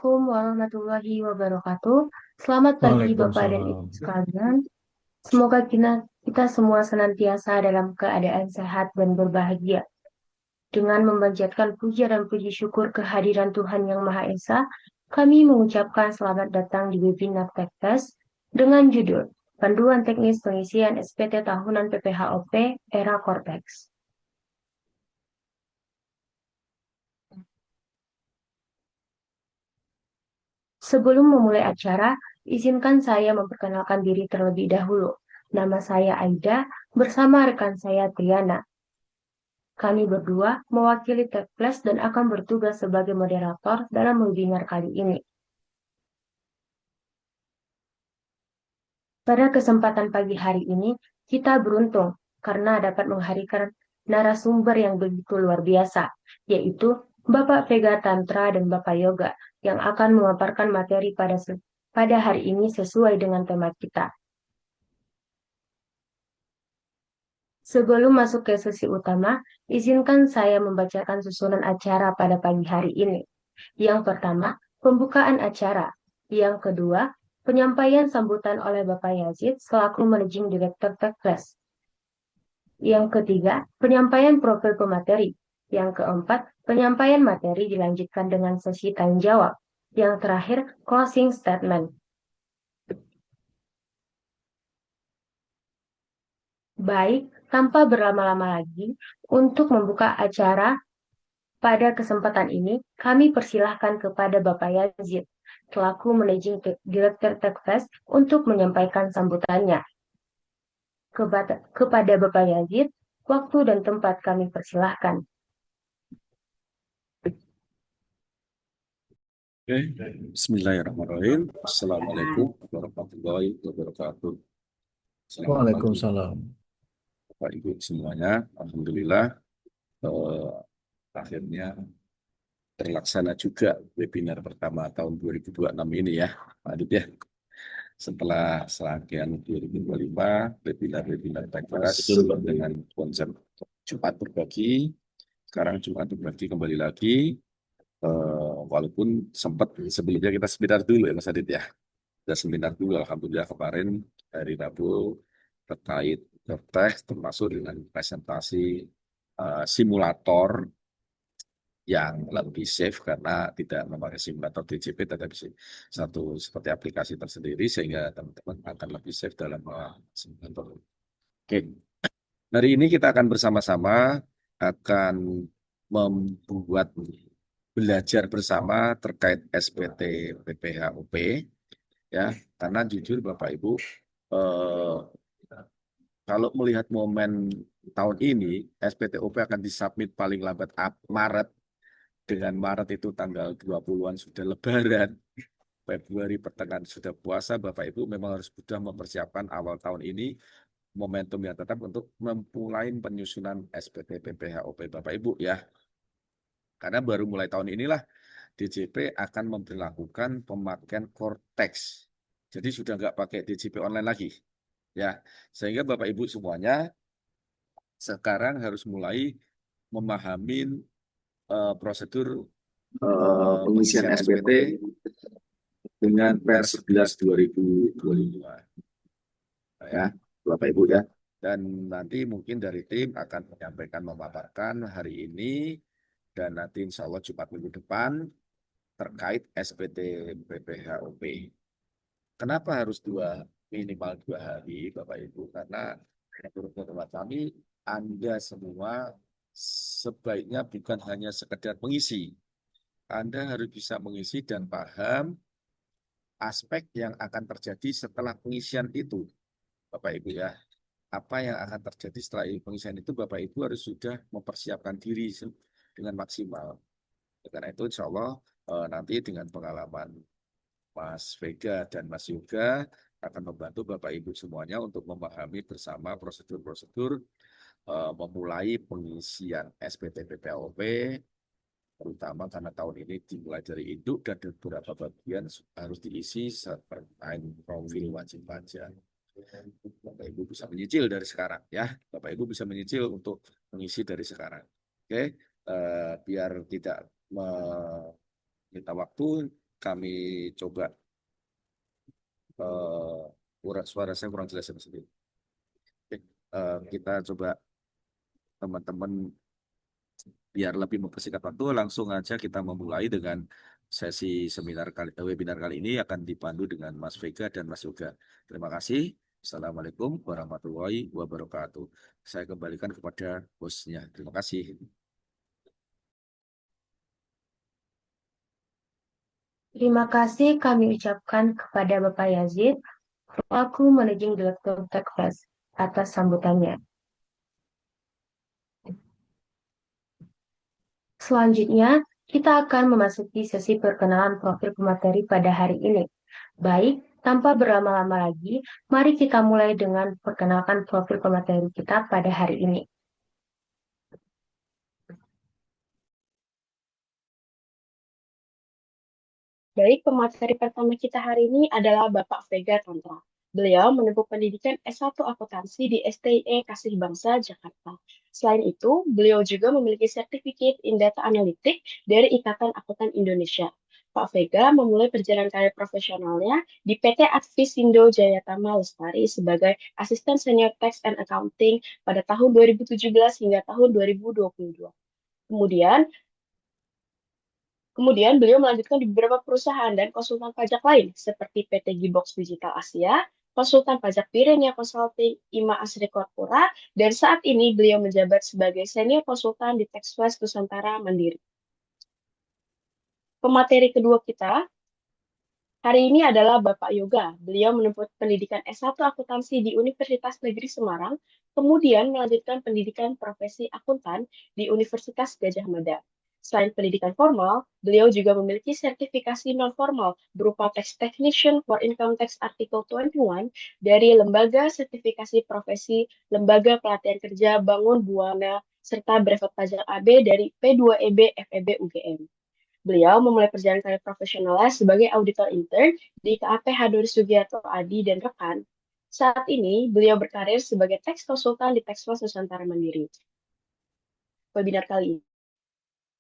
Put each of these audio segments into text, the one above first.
Assalamualaikum warahmatullahi wabarakatuh. Selamat pagi Bapak dan Ibu Waalaikumsalam. sekalian. Semoga kita semua senantiasa dalam keadaan sehat dan berbahagia. Dengan memanjatkan puja dan puji syukur kehadiran Tuhan Yang Maha Esa, kami mengucapkan selamat datang di webinar TechFest dengan judul Panduan Teknis Pengisian SPT Tahunan PPHOP Era Cortex. Sebelum memulai acara, izinkan saya memperkenalkan diri terlebih dahulu. Nama saya Aida, bersama rekan saya Triana. Kami berdua mewakili TechFlash dan akan bertugas sebagai moderator dalam webinar kali ini. Pada kesempatan pagi hari ini, kita beruntung karena dapat menghadirkan narasumber yang begitu luar biasa, yaitu Bapak Vega Tantra dan Bapak Yoga, yang akan memaparkan materi pada hari ini sesuai dengan tema kita. Sebelum masuk ke sesi utama, izinkan saya membacakan susunan acara pada pagi hari ini. Yang pertama, pembukaan acara. Yang kedua, penyampaian sambutan oleh Bapak Yazid selaku Managing Director Techflash. Yang ketiga, penyampaian profil pemateri. Yang keempat, penyampaian materi dilanjutkan dengan sesi tanya jawab. Yang terakhir, closing statement. Baik, tanpa berlama-lama lagi, untuk membuka acara pada kesempatan ini, kami persilahkan kepada Bapak Yazid, selaku Managing Director Techfest, untuk menyampaikan sambutannya. Kepada Bapak Yazid, waktu dan tempat kami persilahkan. Oke, Bismillahirrahmanirrahim. Assalamualaikum warahmatullahi wabarakatuh. Selamat pagi, Waalaikumsalam. Bapak Ibu semuanya. Alhamdulillah, eh, akhirnya terlaksana juga webinar pertama tahun 2026 ini ya, Pak Adit ya. Setelah serangkaian 2025, webinar-webinar Tekras dengan konsep Jumat berbagi, sekarang Jumat berbagi kembali lagi. Walaupun sempat sebelumnya kita seminar dulu ya Mas Adit ya. Kita seminar dulu Alhamdulillah kemarin hari Rabu terkait tes termasuk dengan presentasi simulator yang lebih safe karena tidak memakai simulator DJP tetapi satu seperti aplikasi tersendiri sehingga teman-teman akan lebih safe dalam simulator. Oke, hari ini kita akan bersama-sama akan membuat belajar bersama terkait SPT PPHUP ya, karena jujur Bapak Ibu, eh, kalau melihat momen tahun ini SPTUP akan disubmit paling lambat Maret, dengan Maret itu tanggal 20-an sudah Lebaran, Februari pertengahan sudah puasa. Bapak Ibu memang harus sudah mempersiapkan awal tahun ini momentum yang tetap untuk memulai penyusunan SPT PPHOP Bapak Ibu ya, karena baru mulai tahun inilah DJP akan memperlakukan pemakaian Cortex. Jadi sudah nggak pakai DJP online lagi. Ya, sehingga Bapak Ibu semuanya sekarang harus mulai memahami prosedur Pengisian pengisian SPT SPT dengan Pers 11 2025. Nah, ya, Bapak Ibu ya. Dan nanti mungkin dari tim akan menyampaikan memaparkan hari ini dan nanti insya Allah Jumat minggu depan terkait SPT PPHOP. Kenapa harus minimal 2 hari, Bapak Ibu? Karena menurut pendapat kami, Anda semua sebaiknya bukan hanya sekedar mengisi. Anda harus bisa mengisi dan paham aspek yang akan terjadi setelah pengisian itu, Bapak Ibu ya. Apa yang akan terjadi setelah pengisian itu, Bapak Ibu harus sudah mempersiapkan diri dengan maksimal. Karena itu insya Allah nanti dengan pengalaman Mas Vega dan Mas Yoga akan membantu Bapak Ibu semuanya untuk memahami bersama prosedur-prosedur memulai pengisian SPT PPOP, terutama karena tahun ini dimulai dari induk dan beberapa bagian harus diisi seperti profil wajib pajak. Bapak Ibu bisa menyicil dari sekarang ya. Bapak Ibu bisa menyicil untuk mengisi dari sekarang. Oke, biar tidak meminta waktu, kami coba suara saya kurang jelas ya Mas. Oke, kita coba teman-teman biar lebih mempersingkat waktu, langsung aja kita memulai dengan sesi webinar kali ini akan dipandu dengan Mas Vega dan Mas Yoga. Terima kasih. Assalamualaikum warahmatullahi wabarakatuh. Saya kembalikan kepada hostnya. Terima kasih. Terima kasih kami ucapkan kepada Bapak Yazid, selaku Managing Director TechFest, atas sambutannya. Selanjutnya, kita akan memasuki sesi perkenalan profil pemateri pada hari ini. Baik, tanpa berlama-lama lagi, mari kita mulai dengan perkenalkan profil pemateri kita pada hari ini. Baik, pemateri pertama kita hari ini adalah Bapak Vega Tantra. Beliau menempuh pendidikan S1 Akuntansi di STIE Kasih Bangsa, Jakarta. Selain itu, beliau juga memiliki Certificate in Data Analytics dari Ikatan Akuntan Indonesia. Pak Vega memulai perjalanan karir profesionalnya di PT Advisindo Jayatama Lestari sebagai Asisten Senior Tax and Accounting pada tahun 2017 hingga tahun 2022. Kemudian, Kemudian beliau melanjutkan di beberapa perusahaan dan konsultan pajak lain seperti PT Gibox Digital Asia, konsultan pajak Pirenia Consulting, IMA Asri Corpora, dan saat ini beliau menjabat sebagai senior konsultan di TaxWise Nusantara Mandiri. Pemateri kedua kita hari ini adalah Bapak Yoga. Beliau menempuh pendidikan S1 Akuntansi di Universitas Negeri Semarang, kemudian melanjutkan pendidikan profesi akuntan di Universitas Gadjah Mada. Selain pendidikan formal, beliau juga memiliki sertifikasi non-formal berupa Tax Technician for Income Tax Article 21 dari Lembaga Sertifikasi Profesi Lembaga Pelatihan Kerja Bangun Buana serta Brevet Pajak AB dari P2EB FEB UGM. Beliau memulai perjalanan karir profesionalnya sebagai auditor intern di KAP Hadori Sugiarto Adi dan rekan. Saat ini, beliau berkarir sebagai tax konsultan di TaxWise Nusantara Mandiri. Webinar kali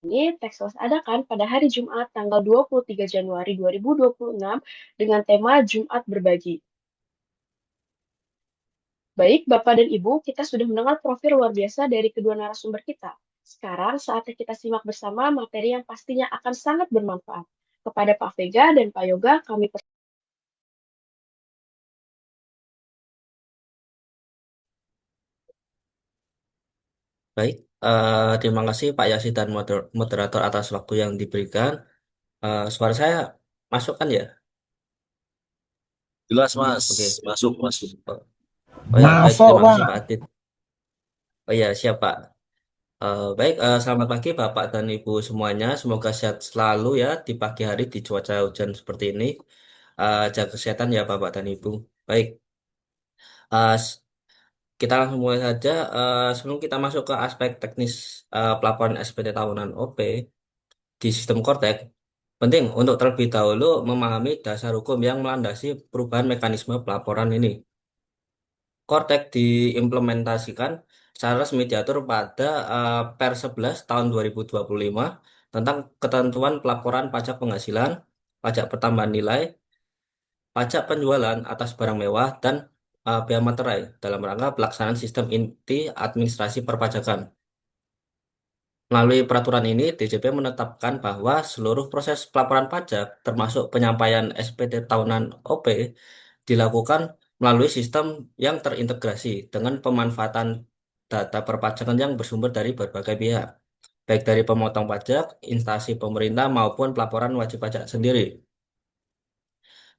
ini TaxWise adakan pada hari Jumat tanggal 23 Januari 2026 dengan tema Jumat Berbagi. Baik, Bapak dan Ibu, kita sudah mendengar profil luar biasa dari kedua narasumber kita. Sekarang saatnya kita simak bersama materi yang pastinya akan sangat bermanfaat. Kepada Pak Vega dan Pak Yoga, kami Baik, terima kasih Pak Yasi dan moderator atas waktu yang diberikan. Suara saya masuk kan ya? Jelas Mas, Oke. masuk, masuk. Oh ya, baik, Masuk, terima kasih Pak. Pak Adit. Oh ya, siap Pak. Baik, selamat pagi Bapak dan Ibu semuanya. Semoga sehat selalu ya di pagi hari di cuaca hujan seperti ini. Jaga kesehatan ya Bapak dan Ibu. Baik, eh, s- kita langsung mulai saja. Sebelum kita masuk ke aspek teknis pelaporan SPT tahunan OP di sistem Kortek, penting untuk terlebih dahulu memahami dasar hukum yang melandasi perubahan mekanisme pelaporan ini. Kortek diimplementasikan secara resmi diatur pada Per 11 tahun 2025 tentang ketentuan pelaporan pajak penghasilan, pajak pertambahan nilai, pajak penjualan atas barang mewah, dan bea materai dalam rangka pelaksanaan sistem inti administrasi perpajakan. Melalui peraturan ini, DJP menetapkan bahwa seluruh proses pelaporan pajak, termasuk penyampaian SPT tahunan OP, dilakukan melalui sistem yang terintegrasi dengan pemanfaatan data perpajakan yang bersumber dari berbagai pihak, baik dari pemotong pajak, instansi pemerintah, maupun pelaporan wajib pajak sendiri.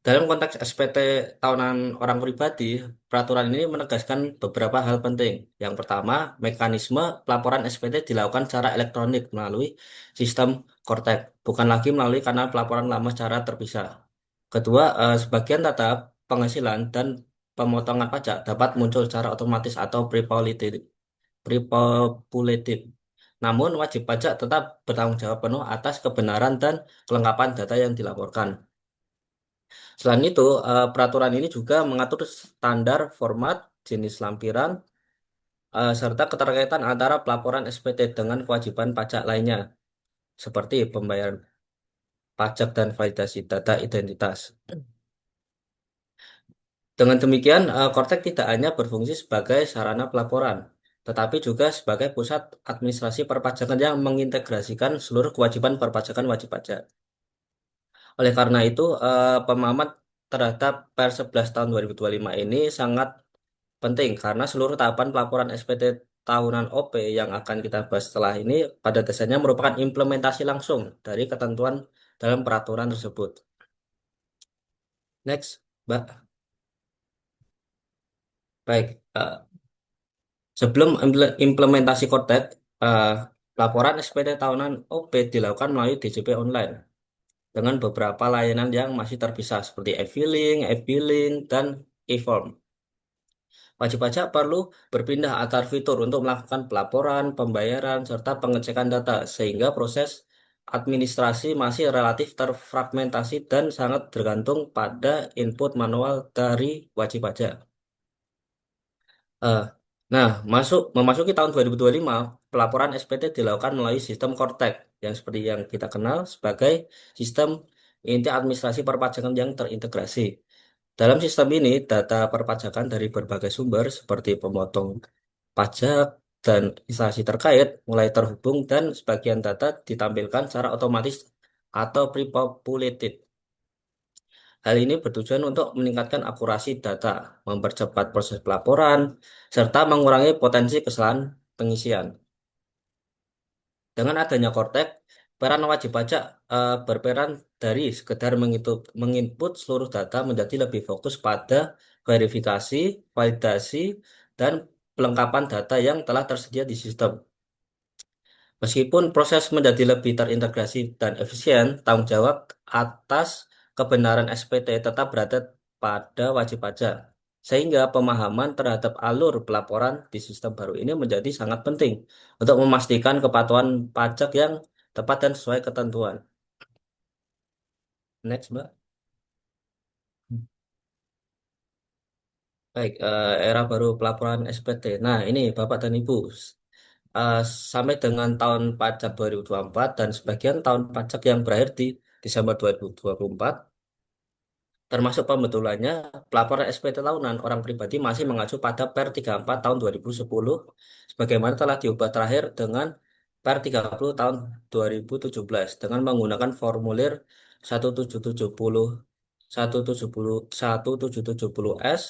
Dalam konteks SPT tahunan orang pribadi, peraturan ini menegaskan beberapa hal penting. Yang pertama, mekanisme pelaporan SPT dilakukan secara elektronik melalui sistem Kortek, bukan lagi melalui kanal pelaporan lama secara terpisah. Kedua, sebagian data penghasilan dan pemotongan pajak dapat muncul secara otomatis atau pre-populated. Namun, wajib pajak tetap bertanggung jawab penuh atas kebenaran dan kelengkapan data yang dilaporkan. Selain itu, peraturan ini juga mengatur standar format, jenis lampiran, serta keterkaitan antara pelaporan SPT dengan kewajiban pajak lainnya, seperti pembayaran. pajak dan validasi data identitas. Dengan demikian, Kortek tidak hanya berfungsi sebagai sarana pelaporan, tetapi juga sebagai pusat administrasi perpajakan yang mengintegrasikan seluruh kewajiban perpajakan wajib pajak. Oleh karena itu, pemahaman terhadap Per 11 tahun 2025 ini sangat penting karena seluruh tahapan pelaporan SPT tahunan OP yang akan kita bahas setelah ini pada dasarnya merupakan implementasi langsung dari ketentuan dalam peraturan tersebut. Next, Mbak. Baik, sebelum implementasi Kortek, eh, laporan SPT tahunan OP dilakukan melalui DJP online dengan beberapa layanan yang masih terpisah seperti e-filing, e-billing, dan e-form. Wajib pajak perlu berpindah antar fitur untuk melakukan pelaporan, pembayaran, serta pengecekan data, sehingga proses administrasi masih relatif terfragmentasi dan sangat tergantung pada input manual dari wajib pajak. Eh, nah, memasuki tahun 2025, pelaporan SPT dilakukan melalui sistem Kortek, yang seperti yang kita kenal sebagai sistem inti administrasi perpajakan yang terintegrasi. Dalam sistem ini, data perpajakan dari berbagai sumber seperti pemotong pajak dan instansi terkait mulai terhubung dan sebagian data ditampilkan secara otomatis atau pre-populated. Hal ini bertujuan untuk meningkatkan akurasi data, mempercepat proses pelaporan, serta mengurangi potensi kesalahan pengisian. Dengan adanya Kortek, peran wajib pajak berperan dari sekedar menginput seluruh data menjadi lebih fokus pada verifikasi, validasi, dan pelengkapan data yang telah tersedia di sistem. Meskipun proses menjadi lebih terintegrasi dan efisien, tanggung jawab atas kebenaran SPT tetap berada pada wajib pajak. Sehingga pemahaman terhadap alur pelaporan di sistem baru ini menjadi sangat penting untuk memastikan kepatuhan pajak yang tepat dan sesuai ketentuan. Next, Mbak. Baik, era baru pelaporan SPT. Nah, ini Bapak dan Ibu. eh, Sampai dengan tahun pajak 2024 dan sebagian tahun pajak yang berakhir di Desember 2024, termasuk pembetulannya, pelaporan SPT tahunan orang pribadi masih mengacu pada Per 34 tahun 2010, sebagaimana telah diubah terakhir dengan Per 30 tahun 2017 dengan menggunakan formulir 1770, 1770S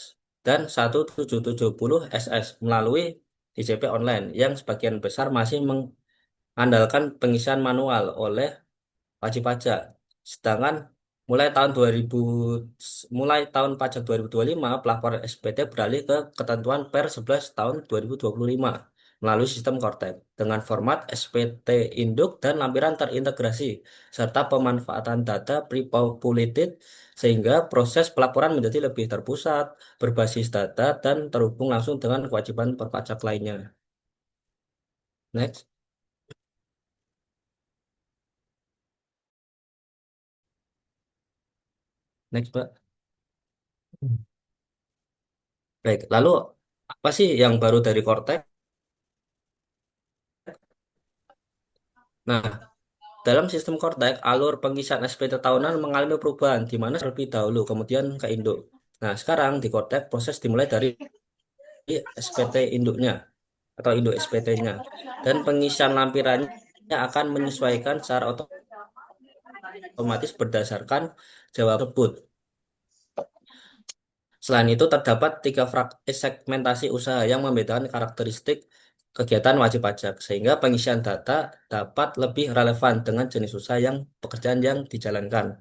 dan 1770 SS melalui DJP online yang sebagian besar masih mengandalkan pengisian manual oleh wajib pajak. Sedangkan mulai tahun 2000 mulai tahun pajak 2025 pelaporan SPT beralih ke ketentuan Per 11 tahun 2025 melalui sistem Kortek dengan format SPT induk dan lampiran terintegrasi serta pemanfaatan data pre-populated sehingga proses pelaporan menjadi lebih terpusat, berbasis data dan terhubung langsung dengan kewajiban perpajak lainnya. Next, next, Pak. Baik, lalu apa sih yang baru dari Kortek? Nah, dalam sistem Kortek, alur pengisian SPT tahunan mengalami perubahan, di mana terlebih dahulu, kemudian ke induk. Nah, sekarang di Kortek, proses dimulai dari SPT induknya, atau induk SPT-nya. Dan pengisian lampirannya akan menyesuaikan secara otomatis berdasarkan jawaban tersebut. Selain itu, terdapat tiga segmentasi usaha yang membedakan karakteristik kegiatan wajib pajak, sehingga pengisian data dapat lebih relevan dengan jenis usaha yang pekerjaan yang dijalankan.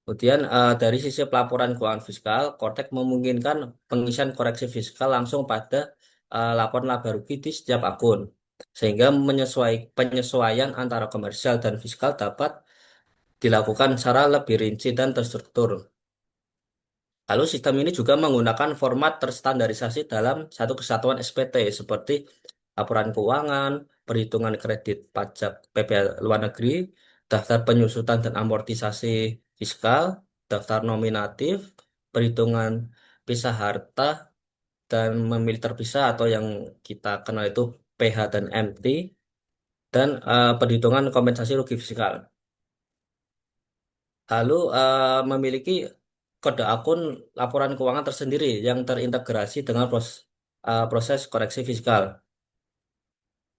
Kemudian dari sisi pelaporan keuangan fiskal, Kortek memungkinkan pengisian koreksi fiskal langsung pada laporan laba rugi di setiap akun, sehingga penyesuaian antara komersial dan fiskal dapat dilakukan secara lebih rinci dan terstruktur. Lalu sistem ini juga menggunakan format terstandarisasi dalam satu kesatuan SPT seperti laporan keuangan, perhitungan kredit pajak PPh luar negeri, daftar penyusutan dan amortisasi fiskal, daftar nominatif, perhitungan pisah harta dan memilih terpisah atau yang kita kenal itu PH dan MT, dan perhitungan kompensasi rugi fiskal. Lalu memiliki kode akun laporan keuangan tersendiri yang terintegrasi dengan proses koreksi fiskal.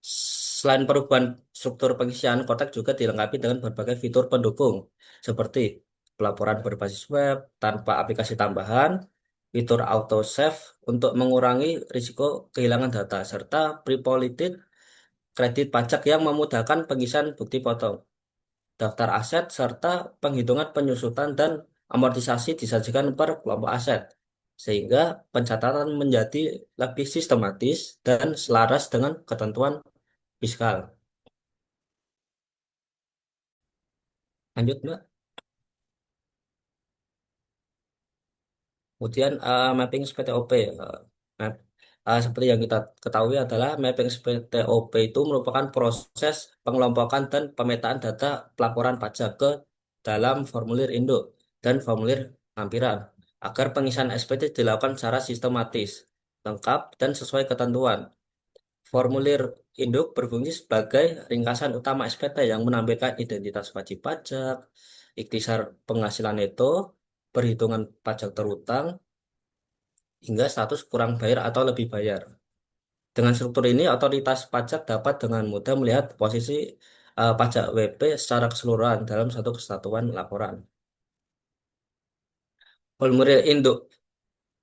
Selain perubahan struktur pengisian, kotak juga dilengkapi dengan berbagai fitur pendukung, seperti pelaporan berbasis web tanpa aplikasi tambahan, fitur auto save untuk mengurangi risiko kehilangan data, serta pre-populated kredit pajak yang memudahkan pengisian bukti potong, daftar aset, serta penghitungan penyusutan dan amortisasi disajikan per kelompok aset, sehingga pencatatan menjadi lebih sistematis dan selaras dengan ketentuan fiskal. Lanjut, Mbak. Kemudian mapping SPTOP. Map- seperti yang kita ketahui adalah mapping SPTOP itu merupakan proses pengelompokan dan pemetaan data pelaporan pajak ke dalam formulir induk dan formulir lampiran agar pengisian SPT dilakukan secara sistematis, lengkap, dan sesuai ketentuan. Formulir induk berfungsi sebagai ringkasan utama SPT yang menampilkan identitas wajib pajak, ikhtisar penghasilan neto, perhitungan pajak terutang, hingga status kurang bayar atau lebih bayar. Dengan struktur ini, otoritas pajak dapat dengan mudah melihat posisi pajak WP secara keseluruhan dalam satu kesatuan laporan. Formulir induk.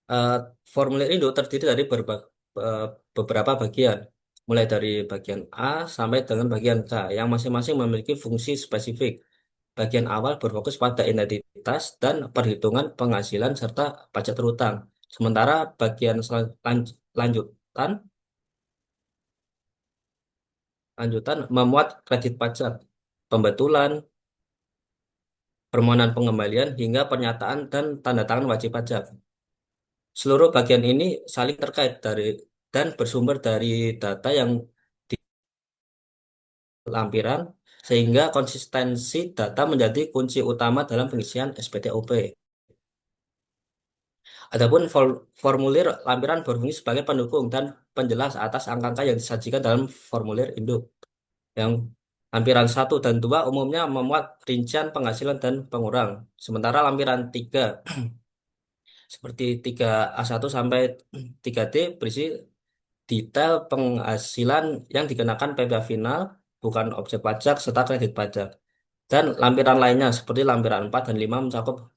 Eh, Formulir induk terdiri dari eh, beberapa bagian, mulai dari bagian A sampai dengan bagian K, yang masing-masing memiliki fungsi spesifik. Bagian awal berfokus pada identitas dan perhitungan penghasilan serta pajak terutang. Sementara bagian lanjutan lanjutan memuat kredit pajak, pembetulan, permohonan pengembalian, hingga pernyataan dan tanda tangan wajib pajak. Seluruh bagian ini saling terkait dan bersumber dari data yang dilampiran, sehingga konsistensi data menjadi kunci utama dalam pengisian SPTOP. Adapun formulir lampiran berfungsi sebagai pendukung dan penjelas atas angka-angka yang disajikan dalam formulir induk. Yang lampiran 1 dan 2 umumnya memuat rincian penghasilan dan pengurang. Sementara lampiran 3 seperti 3A1 sampai 3D berisi detail penghasilan yang dikenakan PPh final, bukan objek pajak, serta kredit pajak. Dan lampiran lainnya seperti lampiran 4 dan 5 mencakup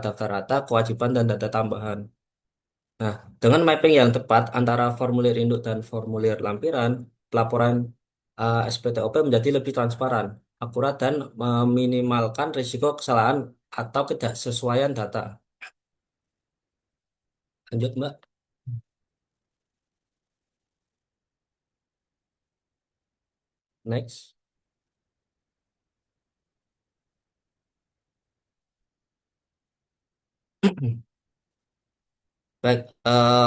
daftar rata, kewajiban, dan data tambahan. Nah, dengan mapping yang tepat antara formulir induk dan formulir lampiran, pelaporan SPTOP menjadi lebih transparan, akurat, dan meminimalkan risiko kesalahan atau ketidaksesuaian data. Lanjut, Mbak. Next. Baik,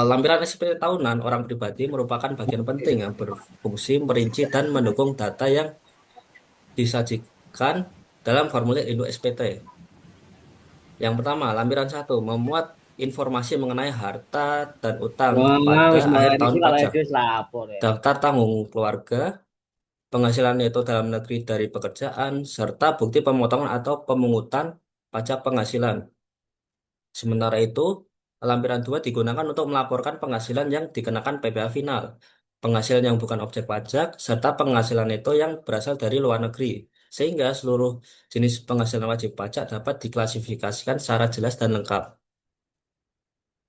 lampiran SPT tahunan orang pribadi merupakan bagian penting yang berfungsi merinci dan mendukung data yang disajikan dalam formulir induk SPT. Yang pertama, lampiran 1 memuat informasi mengenai harta dan utang Ngomong pada akhir sembarang tahun itu kalau pajak, itu lapor ya. daftar tanggung keluarga, penghasilan neto dalam negeri dari pekerjaan, serta bukti pemotongan atau pemungutan pajak penghasilan. Sementara itu, lampiran 2 digunakan untuk melaporkan penghasilan yang dikenakan PPh final, penghasilan yang bukan objek pajak, serta penghasilan neto yang berasal dari luar negeri. Sehingga seluruh jenis penghasilan wajib pajak dapat diklasifikasikan secara jelas dan lengkap.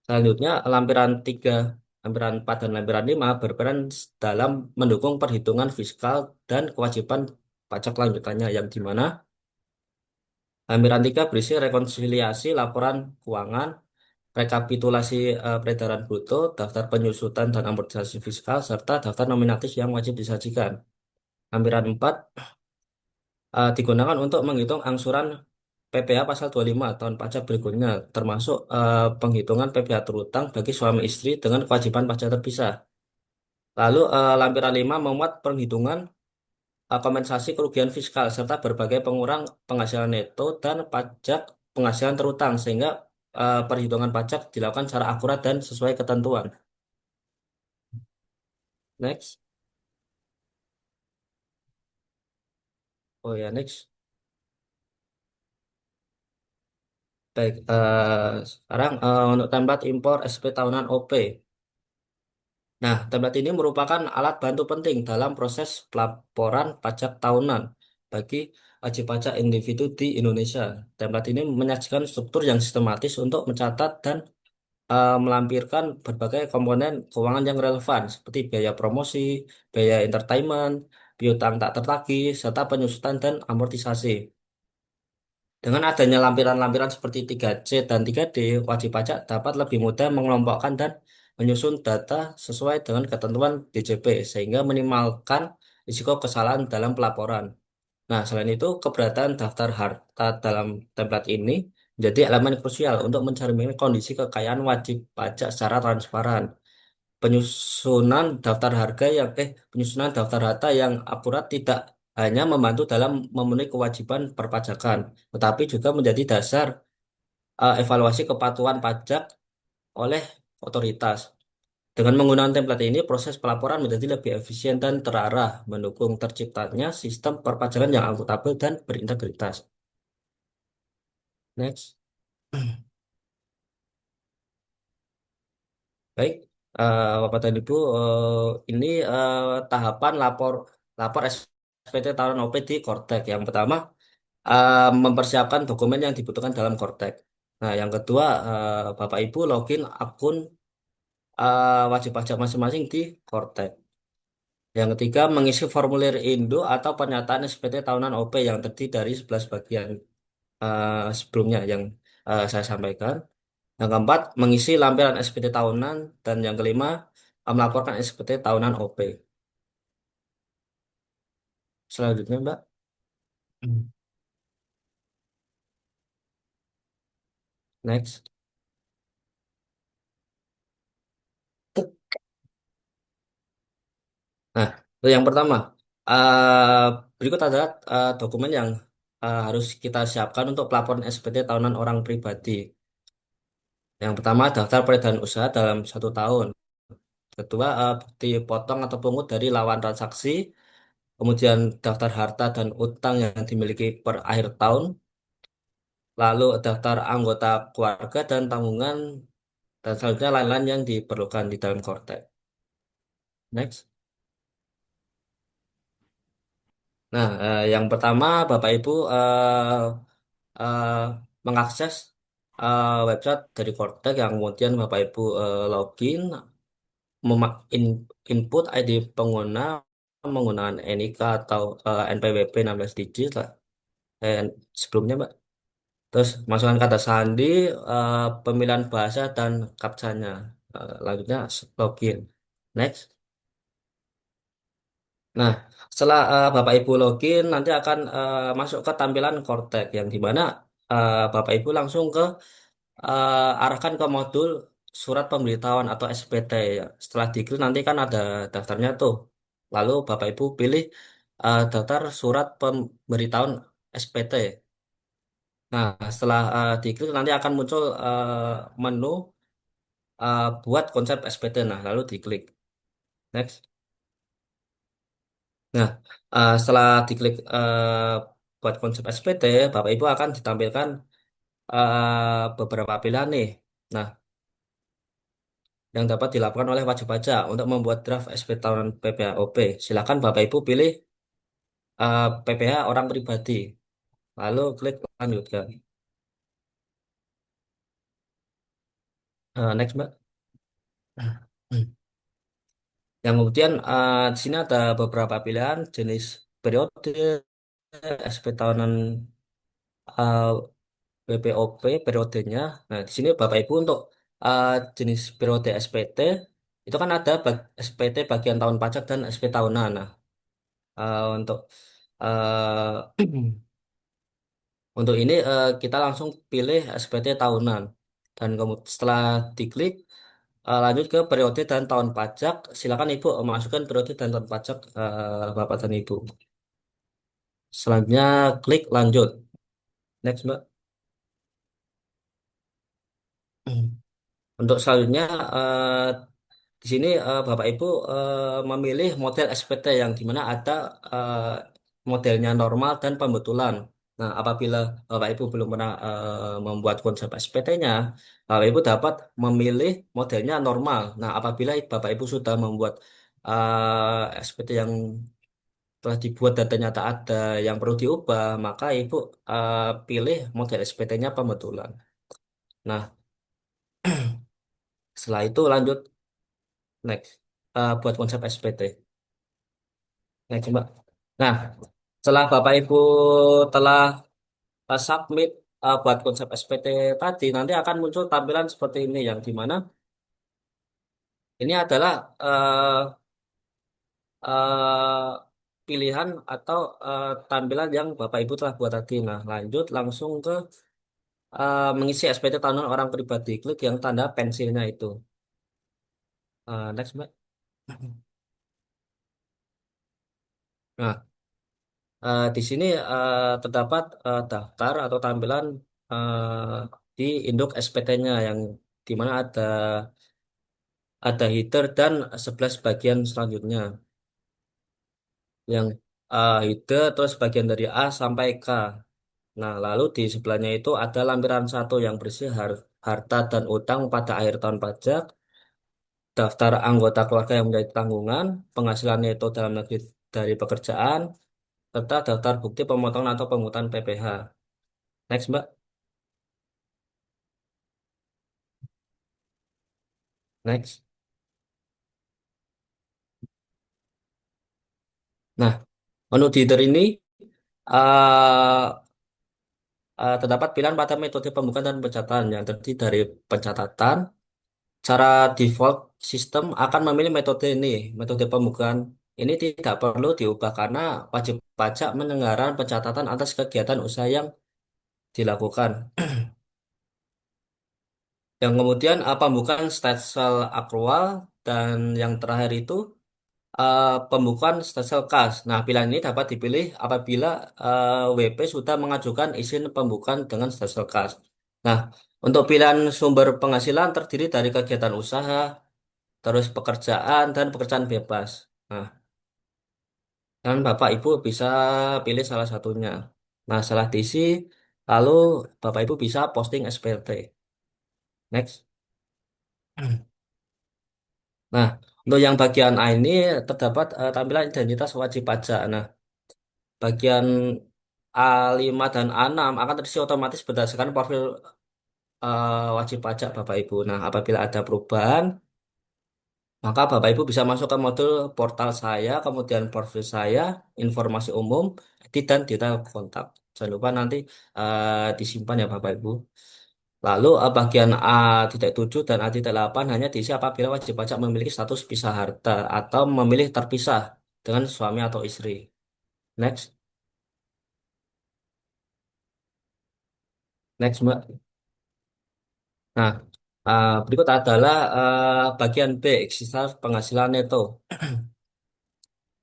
Selanjutnya, lampiran 4 dan lampiran 5 berperan dalam mendukung perhitungan fiskal dan kewajiban pajak lanjutannya, yang di mana lampiran 3 berisi rekonsiliasi laporan keuangan, rekapitulasi peredaran bruto, daftar penyusutan dan amortisasi fiskal, serta daftar nominatif yang wajib disajikan. Lampiran 4 digunakan untuk menghitung angsuran PPh pasal 25 tahun pajak berikutnya, termasuk penghitungan PPh terutang bagi suami istri dengan kewajiban pajak terpisah. Lalu lampiran 5 memuat perhitungan kompensasi kerugian fiskal serta berbagai pengurang penghasilan neto dan pajak penghasilan terutang, sehingga perhitungan pajak dilakukan secara akurat dan sesuai ketentuan. Next. Oh ya, next. Baik, sekarang untuk template impor SP tahunan OP. Nah, template ini merupakan alat bantu penting dalam proses pelaporan pajak tahunan bagi wajib pajak individu di Indonesia. Template ini menyajikan struktur yang sistematis untuk mencatat dan melampirkan berbagai komponen keuangan yang relevan seperti biaya promosi, biaya entertainment, piutang tak tertagih, serta penyusutan dan amortisasi. Dengan adanya lampiran-lampiran seperti 3C dan 3D, wajib pajak dapat lebih mudah mengelompokkan dan menyusun data sesuai dengan ketentuan DJP sehingga minimalkan risiko kesalahan dalam pelaporan. Nah, selain itu, keberadaan daftar harta dalam template ini menjadi elemen krusial untuk mencerminkan kondisi kekayaan wajib pajak secara transparan. Penyusunan daftar harta yang akurat tidak hanya membantu dalam memenuhi kewajiban perpajakan, tetapi juga menjadi dasar evaluasi kepatuhan pajak oleh otoritas. Dengan menggunakan template ini, proses pelaporan menjadi lebih efisien dan terarah, mendukung terciptanya sistem perpajakan yang akuntabel dan berintegritas. Next. Baik, Bapak dan Ibu, ini tahapan lapor lapor SPT tahunan OP di Kortek. Yang pertama, mempersiapkan dokumen yang dibutuhkan dalam Kortek. Nah, yang kedua, Bapak Ibu login akun wajib pajak masing-masing di Kortek. Yang ketiga, mengisi formulir Indo atau pernyataan SPT tahunan OP yang terdiri dari 11 bagian sebelumnya yang saya sampaikan. Yang keempat, mengisi lampiran SPT tahunan. Dan yang kelima, melaporkan SPT tahunan OP. Selanjutnya, Mbak. Hmm. Next. Nah, itu yang pertama. Eh, Berikut adalah dokumen yang harus kita siapkan untuk pelaporan SPT tahunan orang pribadi. Yang pertama, daftar peredaran usaha dalam 1 tahun. Kedua, bukti potong atau pungut dari lawan transaksi. Kemudian daftar harta dan utang yang dimiliki per akhir tahun. Lalu daftar anggota keluarga dan tanggungan dan selanjutnya lain-lain yang diperlukan di dalam Kortek. Next. Nah, yang pertama Bapak Ibu eh, mengakses website dari Kortek yang kemudian Bapak Ibu login, input ID pengguna menggunakan NIK atau NPWP 16 digit lah. Eh, Sebelumnya, Mbak. Terus masukkan kata sandi, pemilihan bahasa dan captcha-nya. Lanjutnya login. Next. Nah, setelah Bapak Ibu login, nanti akan masuk ke tampilan Kortek yang dimana Bapak Ibu langsung arahkan ke modul surat pemberitahuan atau SPT. Ya. Setelah diklik nanti kan ada daftarnya tuh. Lalu Bapak Ibu pilih daftar surat pemberitahuan SPT. Nah, setelah diklik nanti akan muncul menu buat konsep SPT. Nah, lalu diklik. Next. Nah, setelah diklik buat konsep SPT, Bapak Ibu akan ditampilkan beberapa pilihan nih. Nah, yang dapat dilakukan oleh wajib pajak untuk membuat draft SPT tahunan PPHOP. Silakan Bapak Ibu pilih PPH orang pribadi. Lalu klik lanjutkan. Next, Mbak. Yang kemudian di sini ada beberapa pilihan jenis periode SPT tahunan eh, BPOP periodenya. Nah, di sini Bapak Ibu untuk uh, jenis periode SPT itu kan ada SPT bagian tahun pajak dan SPT tahunan. Nah, untuk uh, untuk ini kita langsung pilih SPT tahunan dan kemudian setelah diklik lanjut ke periode dan tahun pajak, silakan Ibu masukkan periode dan tahun pajak Bapak dan Ibu. Selanjutnya klik lanjut. Next, Mbak. Untuk selanjutnya di sini Bapak Ibu memilih model SPT yang dimana ada eh, modelnya normal dan pembetulan. Nah, apabila Bapak Ibu belum pernah membuat konsep SPT-nya, Bapak Ibu dapat memilih modelnya normal. Nah, apabila Bapak Ibu sudah membuat SPT yang telah dibuat dan ternyata ada yang perlu diubah, maka Ibu pilih model SPT-nya pembetulan. Nah, setelah itu lanjut next buat konsep SPT. Next, Mbak. Nah, setelah Bapak Ibu telah submit buat konsep SPT tadi, nanti akan muncul tampilan seperti ini yang dimana ini adalah pilihan atau tampilan yang Bapak Ibu telah buat tadi. Nah, lanjut langsung ke mengisi SPT tahunan orang pribadi. Klik yang tanda pensilnya itu. Next, Mbak. Nah, di sini terdapat daftar atau tampilan di induk SPT-nya yang di mana ada header dan 11 bagian selanjutnya. Yang header terus bagian dari A sampai K. Nah, lalu di sebelahnya itu ada lampiran satu yang berisi harta dan utang pada akhir tahun pajak, daftar anggota keluarga yang menjadi tanggungan, penghasilan neto dalam negeri dari pekerjaan, serta daftar bukti pemotongan atau pungutan PPh. Next, Mbak. Next. Nah, menu di header ini uh, terdapat pilihan pada metode pembukaan dan pencatatan yang terdiri dari pencatatan. Cara default sistem akan memilih metode ini, metode pembukaan. Ini tidak perlu diubah karena wajib pajak menyelenggarakan pencatatan atas kegiatan usaha yang dilakukan. Yang kemudian pembukaan stelsel akrual dan yang terakhir itu pembukaan stelsel kas. Nah, pilihan ini dapat dipilih apabila WP sudah mengajukan izin pembukaan dengan stelsel kas. Nah, untuk pilihan sumber penghasilan terdiri dari kegiatan usaha, terus pekerjaan dan pekerjaan bebas. Nah, dan Bapak Ibu bisa pilih salah satunya. Nah, setelah diisi, lalu Bapak Ibu bisa posting SPT. Next. Nah, untuk yang bagian A ini terdapat tampilan identitas wajib pajak. Nah, bagian A5 dan A6 akan terisi otomatis berdasarkan profil wajib pajak Bapak Ibu. Nah, apabila ada perubahan, maka Bapak Ibu bisa masuk ke modul portal saya, kemudian profil saya, informasi umum, edit dan detail kontak. Jangan lupa nanti disimpan ya Bapak Ibu. Lalu bagian A.7 dan A.8 hanya diisi apabila wajib pajak memiliki status pisah harta atau memilih terpisah dengan suami atau istri. Next, next Mbak. Nah, berikut adalah bagian B, sisa penghasilan neto.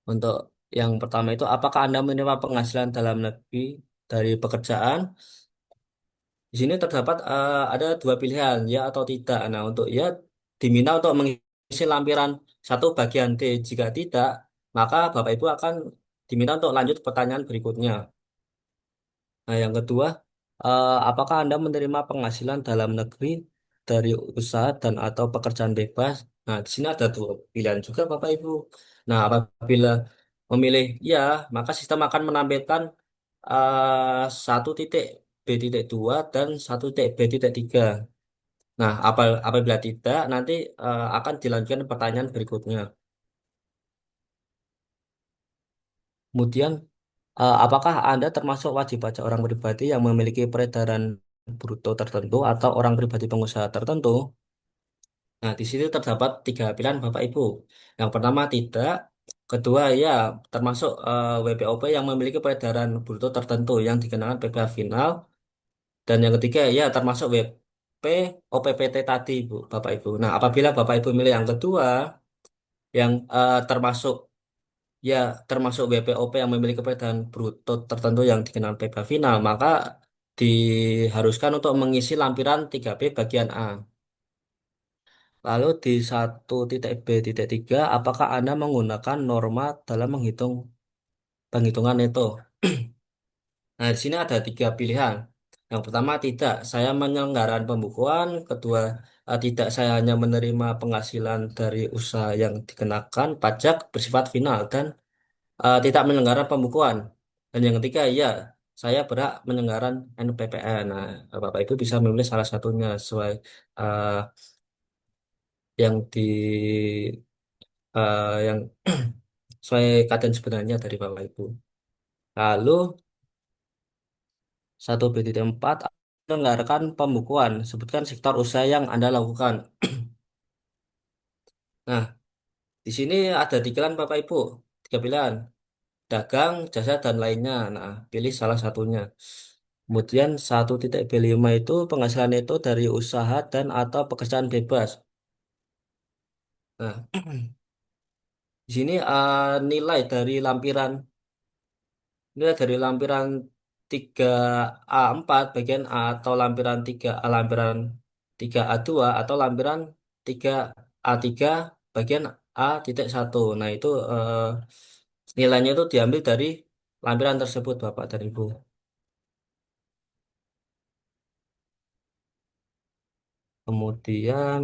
Untuk yang pertama itu, apakah Anda menerima penghasilan dalam negeri dari pekerjaan? Di sini terdapat ada dua pilihan, ya atau tidak. Nah, untuk ya diminta untuk mengisi lampiran satu bagian D. Jika tidak, maka Bapak Ibu akan diminta untuk lanjut pertanyaan berikutnya. Nah, yang kedua, apakah Anda menerima penghasilan dalam negeri dari usaha dan atau pekerjaan bebas? Nah, di sini ada dua pilihan juga, Bapak Ibu. Nah, apabila memilih ya, maka sistem akan menampilkan satu titik B.2 dan satu titik B.3. Nah, apabila tidak, nanti akan dilanjutkan pertanyaan berikutnya. Kemudian, apakah Anda termasuk wajib pajak orang pribadi yang memiliki peredaran bruto tertentu atau orang pribadi pengusaha tertentu? Nah, di sini terdapat tiga pilihan Bapak Ibu. Yang pertama tidak, kedua ya termasuk WPOP yang memiliki peredaran bruto tertentu yang dikenakan PPh final, dan yang ketiga ya termasuk WP OPPT tadi Bu, Bapak Ibu. Nah, apabila Bapak Ibu milih yang kedua, yang termasuk ya termasuk WPOP yang memiliki perbedaan bruto tertentu yang dikenal PPh final, maka diharuskan untuk mengisi lampiran 3B bagian A. Lalu di 1.B.3, apakah Anda menggunakan norma dalam menghitung penghitungan neto? Nah, di sini ada tiga pilihan. Yang pertama, tidak, saya menyelenggarakan pembukuan. Kedua, tidak, saya hanya menerima penghasilan dari usaha yang dikenakan pajak bersifat final. Dan tidak menyelenggarakan pembukuan. Dan yang ketiga, iya, saya berhak menyelenggarakan NPPN. Nah, Bapak Ibu bisa memilih salah satunya sesuai eh, yang di yang sesuai keadaan sebenarnya dari Bapak Ibu. Lalu 1B4 menyelenggarakan pembukuan. Sebutkan sektor usaha yang Anda lakukan. Nah, di sini ada tiga pilihan Bapak Ibu. Tiga pilihan. Dagang, jasa, dan lainnya. Nah, pilih salah satunya. Kemudian 1.B5 itu penghasilan itu dari usaha dan atau pekerjaan bebas. Nah, di sini nilai dari lampiran 3A4 bagian A atau lampiran 3A lampiran 3A2 atau lampiran 3A3 bagian A.1. Nah, itu nilainya itu diambil dari lampiran tersebut, Bapak dan Ibu. Kemudian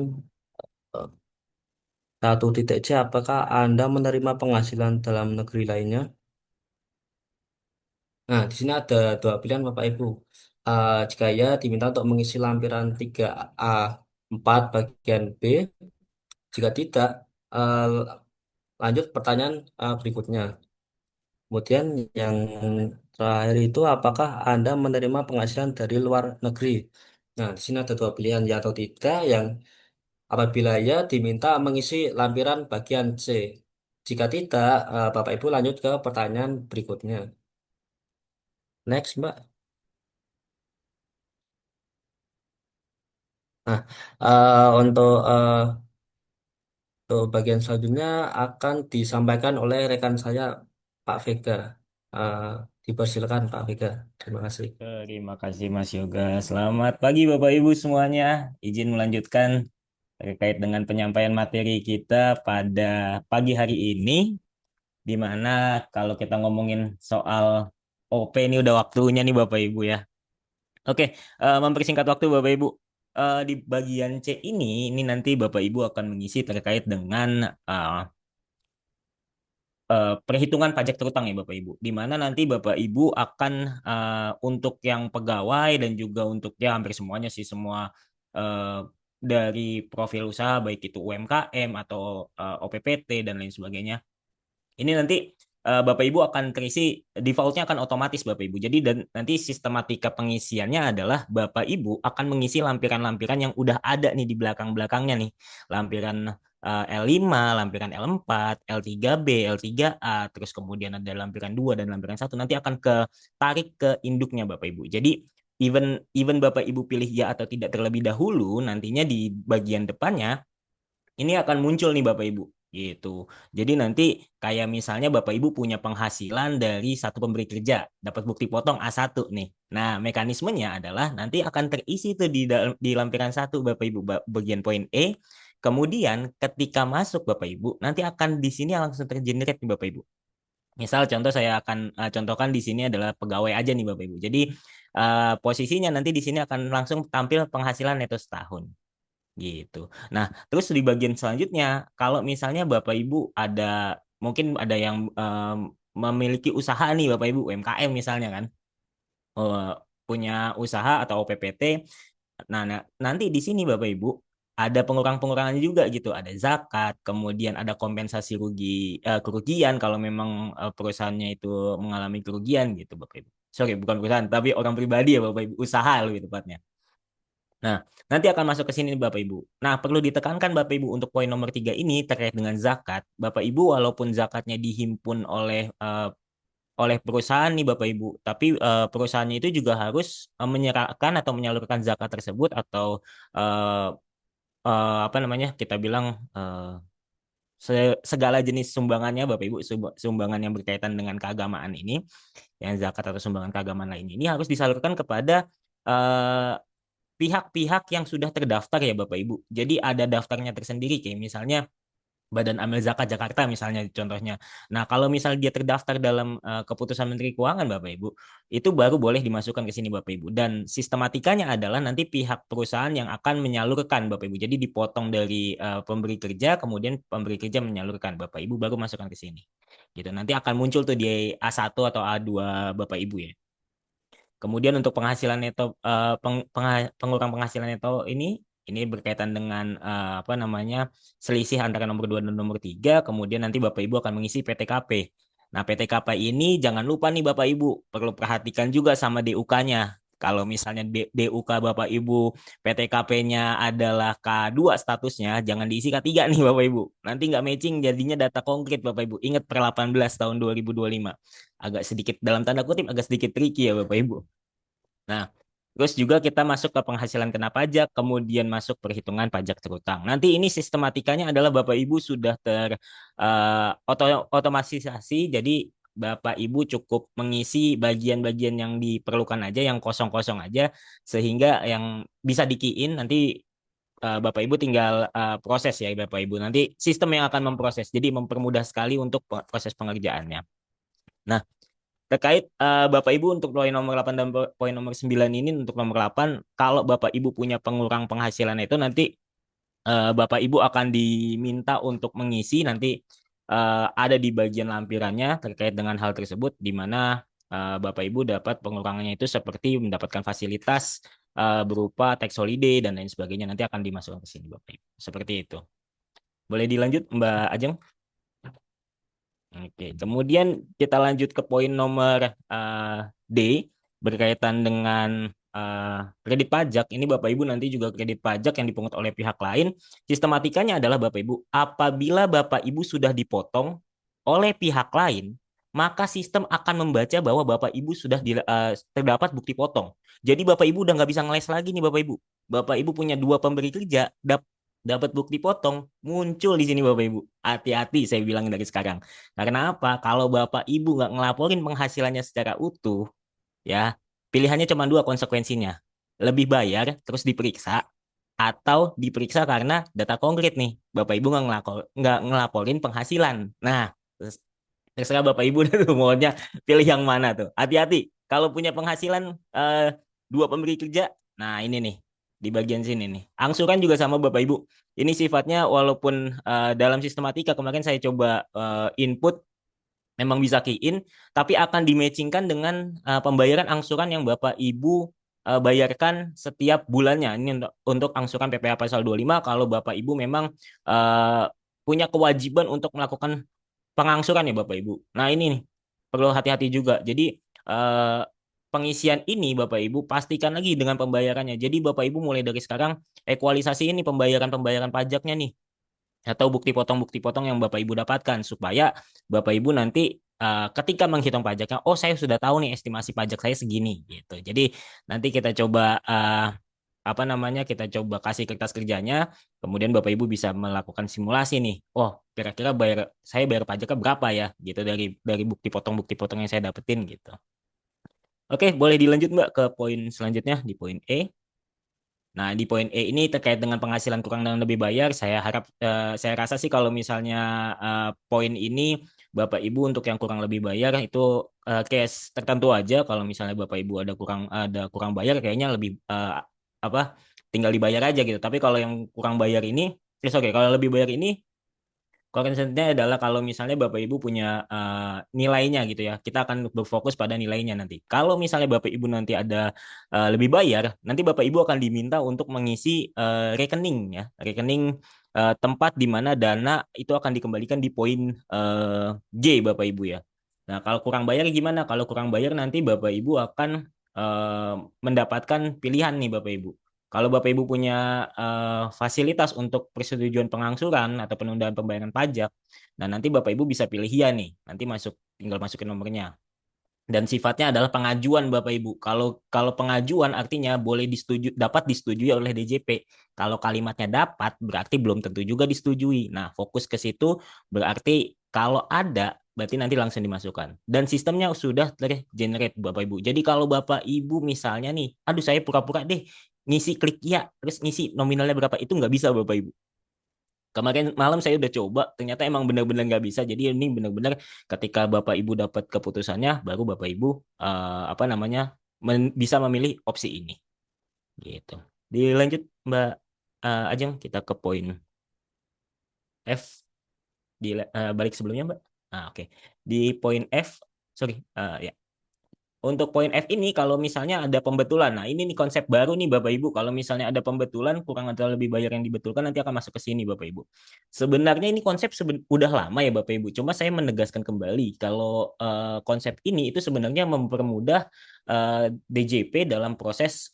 1.C, apakah Anda menerima penghasilan dalam negeri lainnya? Nah, di sini ada dua pilihan Bapak Ibu. Jika ya, diminta untuk mengisi lampiran 3A4 bagian B. Jika tidak, eh, lanjut pertanyaan berikutnya. Kemudian yang terakhir itu, apakah Anda menerima penghasilan dari luar negeri? Nah, di sini ada dua pilihan, ya atau tidak. Yang apabila ya, diminta mengisi lampiran bagian C. Jika tidak, Bapak Ibu lanjut ke pertanyaan berikutnya. Next, Mbak. Nah, untuk bagian selanjutnya akan disampaikan oleh rekan saya, Pak Vega. Eh, Dipersilakan, Pak Vega. Terima kasih. Terima kasih Mas Yoga. Selamat pagi Bapak Ibu semuanya. Izin melanjutkan terkait dengan penyampaian materi kita pada pagi hari ini, di mana kalau kita ngomongin soal OP ini udah waktunya nih Bapak Ibu ya. Oke, mempersingkat waktu Bapak Ibu. Di bagian C ini nanti Bapak Ibu akan mengisi terkait dengan eh, perhitungan pajak terutang ya Bapak Ibu, di mana nanti Bapak Ibu akan untuk yang pegawai dan juga untuk ya hampir semuanya sih semua eh, dari profil usaha baik itu UMKM atau OPPT dan lain sebagainya. Ini nanti Bapak Ibu akan terisi, defaultnya akan otomatis Bapak Ibu. Jadi dan nanti sistematika pengisiannya adalah Bapak Ibu akan mengisi lampiran-lampiran yang udah ada nih di belakang-belakangnya nih. Lampiran L5, lampiran L4, L3B, L3A, terus kemudian ada lampiran 2 dan lampiran 1 nanti akan tarik ke induknya Bapak Ibu. Jadi even even Bapak Ibu pilih ya atau tidak terlebih dahulu, nantinya di bagian depannya ini akan muncul nih Bapak Ibu gitu. Jadi nanti kayak misalnya Bapak Ibu punya penghasilan dari satu pemberi kerja, dapat bukti potong A1 nih. Nah, mekanismenya adalah nanti akan terisi tuh di lampiran satu Bapak Ibu bagian poin E. Kemudian ketika masuk Bapak Ibu, nanti akan di sini langsung tergenerate nih Bapak Ibu. Misal contoh saya akan contohkan di sini adalah pegawai aja nih Bapak Ibu. Jadi posisinya nanti di sini akan langsung tampil penghasilan neto setahun gitu. Nah, terus di bagian selanjutnya, kalau misalnya Bapak Ibu mungkin ada yang memiliki usaha nih Bapak Ibu, UMKM misalnya kan, eh, punya usaha atau OPPT. Nah, nanti di sini Bapak Ibu ada pengurang-pengurangannya juga gitu, ada zakat, kemudian ada kompensasi kerugian kalau memang perusahaannya itu mengalami kerugian gitu Bapak Ibu. Sorry, bukan perusahaan, tapi orang pribadi ya Bapak Ibu, usaha lebih tepatnya. Nah, nanti akan masuk ke sini Bapak Ibu. Nah, perlu ditekankan Bapak Ibu untuk poin nomor 3 ini terkait dengan zakat. Bapak Ibu walaupun zakatnya dihimpun oleh perusahaan nih Bapak Ibu, tapi perusahaannya itu juga harus menyerahkan atau menyalurkan zakat tersebut atau eh, apa namanya kita bilang segala jenis sumbangannya Bapak Ibu, sumbangan yang berkaitan dengan keagamaan ini, yang zakat atau sumbangan keagamaan lain ini harus disalurkan kepada eh, pihak-pihak yang sudah terdaftar ya Bapak Ibu. Jadi ada daftarnya tersendiri kayak misalnya Badan Amil Zakat Jakarta misalnya contohnya. Nah, kalau misalnya dia terdaftar dalam keputusan Menteri Keuangan Bapak Ibu, itu baru boleh dimasukkan ke sini Bapak Ibu. Dan sistematikanya adalah nanti pihak perusahaan yang akan menyalurkan Bapak Ibu. Jadi dipotong dari pemberi kerja, kemudian pemberi kerja menyalurkan Bapak Ibu baru masukkan ke sini. Gitu. Nanti akan muncul tuh di A1 atau A2 Bapak Ibu ya. Kemudian untuk penghasilan neto pengurang penghasilan neto ini berkaitan dengan apa namanya selisih antara nomor 2 dan nomor 3. Kemudian nanti Bapak Ibu akan mengisi PTKP. Nah, PTKP ini jangan lupa nih Bapak Ibu, perlu perhatikan juga sama DUK-nya. Kalau misalnya DUK Bapak Ibu PTKP-nya adalah K2 statusnya, jangan diisi K3 nih Bapak Ibu. Nanti nggak matching jadinya data konkret Bapak Ibu. Ingat per 18 tahun 2025. Agak sedikit dalam tanda kutip agak sedikit tricky ya Bapak Ibu. Nah, terus juga kita masuk ke penghasilan kena pajak, kemudian masuk perhitungan pajak terutang. Nanti ini sistematikanya adalah Bapak Ibu sudah otomatisasi, jadi Bapak Ibu cukup mengisi bagian-bagian yang diperlukan aja, yang kosong-kosong aja, sehingga yang bisa dikiin nanti Bapak Ibu tinggal proses ya Bapak Ibu. Nanti sistem yang akan memproses, jadi mempermudah sekali untuk proses pengerjaannya. Nah, terkait Bapak Ibu untuk poin nomor 8 dan poin nomor 9 ini untuk nomor 8, kalau Bapak Ibu punya pengurang penghasilan itu nanti Bapak Ibu akan diminta untuk mengisi nanti ada di bagian lampirannya terkait dengan hal tersebut di mana Bapak Ibu dapat pengurangannya itu seperti mendapatkan fasilitas berupa tax holiday dan lain sebagainya nanti akan dimasukkan ke sini Bapak Ibu. Seperti itu. Boleh dilanjut Mbak Ajeng? Oke, kemudian kita lanjut ke poin nomor D berkaitan dengan kredit pajak. Ini Bapak Ibu nanti juga kredit pajak yang dipungut oleh pihak lain. Sistematikanya adalah Bapak Ibu, apabila Bapak Ibu sudah dipotong oleh pihak lain, maka sistem akan membaca bahwa Bapak Ibu sudah terdapat bukti potong. Jadi Bapak Ibu udah nggak bisa ngeles lagi nih Bapak Ibu. Bapak Ibu punya 2 pemberi kerja, dapat bukti potong, muncul di sini Bapak Ibu. Hati-hati saya bilang dari sekarang. Karena apa? Kalau Bapak Ibu nggak ngelaporin penghasilannya secara utuh, ya pilihannya cuma 2 konsekuensinya. Lebih bayar, terus diperiksa, atau diperiksa karena data konkret nih. Bapak Ibu nggak ngelaporin penghasilan. Nah, terserah Bapak Ibu tuh maunya pilih yang mana tuh. Hati-hati. Kalau punya penghasilan 2 pemberi kerja, nah ini nih di bagian sini nih. Angsuran juga sama Bapak Ibu. Ini sifatnya walaupun dalam sistematika kemarin saya coba input memang bisa key in, tapi akan dimatchingkan dengan pembayaran angsuran yang Bapak Ibu bayarkan setiap bulannya. Ini untuk angsuran PPh pasal 25 kalau Bapak Ibu memang punya kewajiban untuk melakukan pengangsuran ya Bapak Ibu. Nah ini nih perlu hati-hati juga. Jadi pengisian ini Bapak Ibu pastikan lagi dengan pembayarannya. Jadi Bapak Ibu mulai dari sekarang ekualisasi ini pembayaran pajaknya nih atau bukti potong yang Bapak Ibu dapatkan supaya Bapak Ibu nanti ketika menghitung pajaknya, oh saya sudah tahu nih estimasi pajak saya segini gitu. Jadi nanti kita coba apa namanya kita coba kasih kertas kerjanya, kemudian Bapak Ibu bisa melakukan simulasi nih. Oh kira-kira saya bayar pajaknya berapa ya gitu dari bukti potong yang saya dapetin gitu. Oke, boleh dilanjut Mbak ke poin selanjutnya di poin E. Nah, di poin E ini terkait dengan penghasilan kurang dan lebih bayar, saya rasa sih kalau misalnya poin ini Bapak Ibu untuk yang kurang lebih bayar itu case tertentu aja. Kalau misalnya Bapak Ibu ada kurang bayar, kayaknya lebih apa tinggal dibayar aja gitu. Tapi kalau yang kurang bayar ini, oke, kalau lebih bayar ini concernnya adalah kalau misalnya Bapak Ibu punya nilainya gitu ya, kita akan berfokus pada nilainya nanti. Kalau misalnya Bapak Ibu nanti ada lebih bayar, nanti Bapak Ibu akan diminta untuk mengisi rekening ya, rekening tempat di mana dana itu akan dikembalikan di poin J Bapak Ibu ya. Nah kalau kurang bayar gimana? Kalau kurang bayar nanti Bapak Ibu akan mendapatkan pilihan nih Bapak Ibu. Kalau Bapak Ibu punya fasilitas untuk persetujuan pengangsuran atau penundaan pembayaran pajak, nah nanti Bapak Ibu bisa pilih iya nih, nanti tinggal masukin nomornya. Dan sifatnya adalah pengajuan Bapak Ibu. Kalau pengajuan artinya dapat disetujui oleh DJP. Kalau kalimatnya dapat berarti belum tentu juga disetujui. Nah, fokus ke situ berarti kalau ada berarti nanti langsung dimasukkan. Dan sistemnya sudah tergenerate Bapak Ibu. Jadi kalau Bapak Ibu misalnya nih, aduh saya pura-pura deh ngisi klik ya, terus ngisi nominalnya berapa, itu nggak bisa Bapak Ibu. Kemarin malam saya udah coba, ternyata emang benar-benar nggak bisa. Jadi ini benar-benar ketika Bapak Ibu dapat keputusannya, baru Bapak Ibu apa namanya bisa memilih opsi ini. Gitu. Dilanjut Mbak Ajeng, kita ke poin F. Balik sebelumnya Mbak. Oke. Di poin F, sorry, ya. Untuk poin F ini kalau misalnya ada pembetulan. Nah, ini nih konsep baru nih Bapak Ibu. Kalau misalnya ada pembetulan kurang atau lebih bayar yang dibetulkan nanti akan masuk ke sini Bapak Ibu. Sebenarnya ini konsep udah lama ya Bapak Ibu. Cuma saya menegaskan kembali kalau konsep ini itu sebenarnya mempermudah DJP dalam proses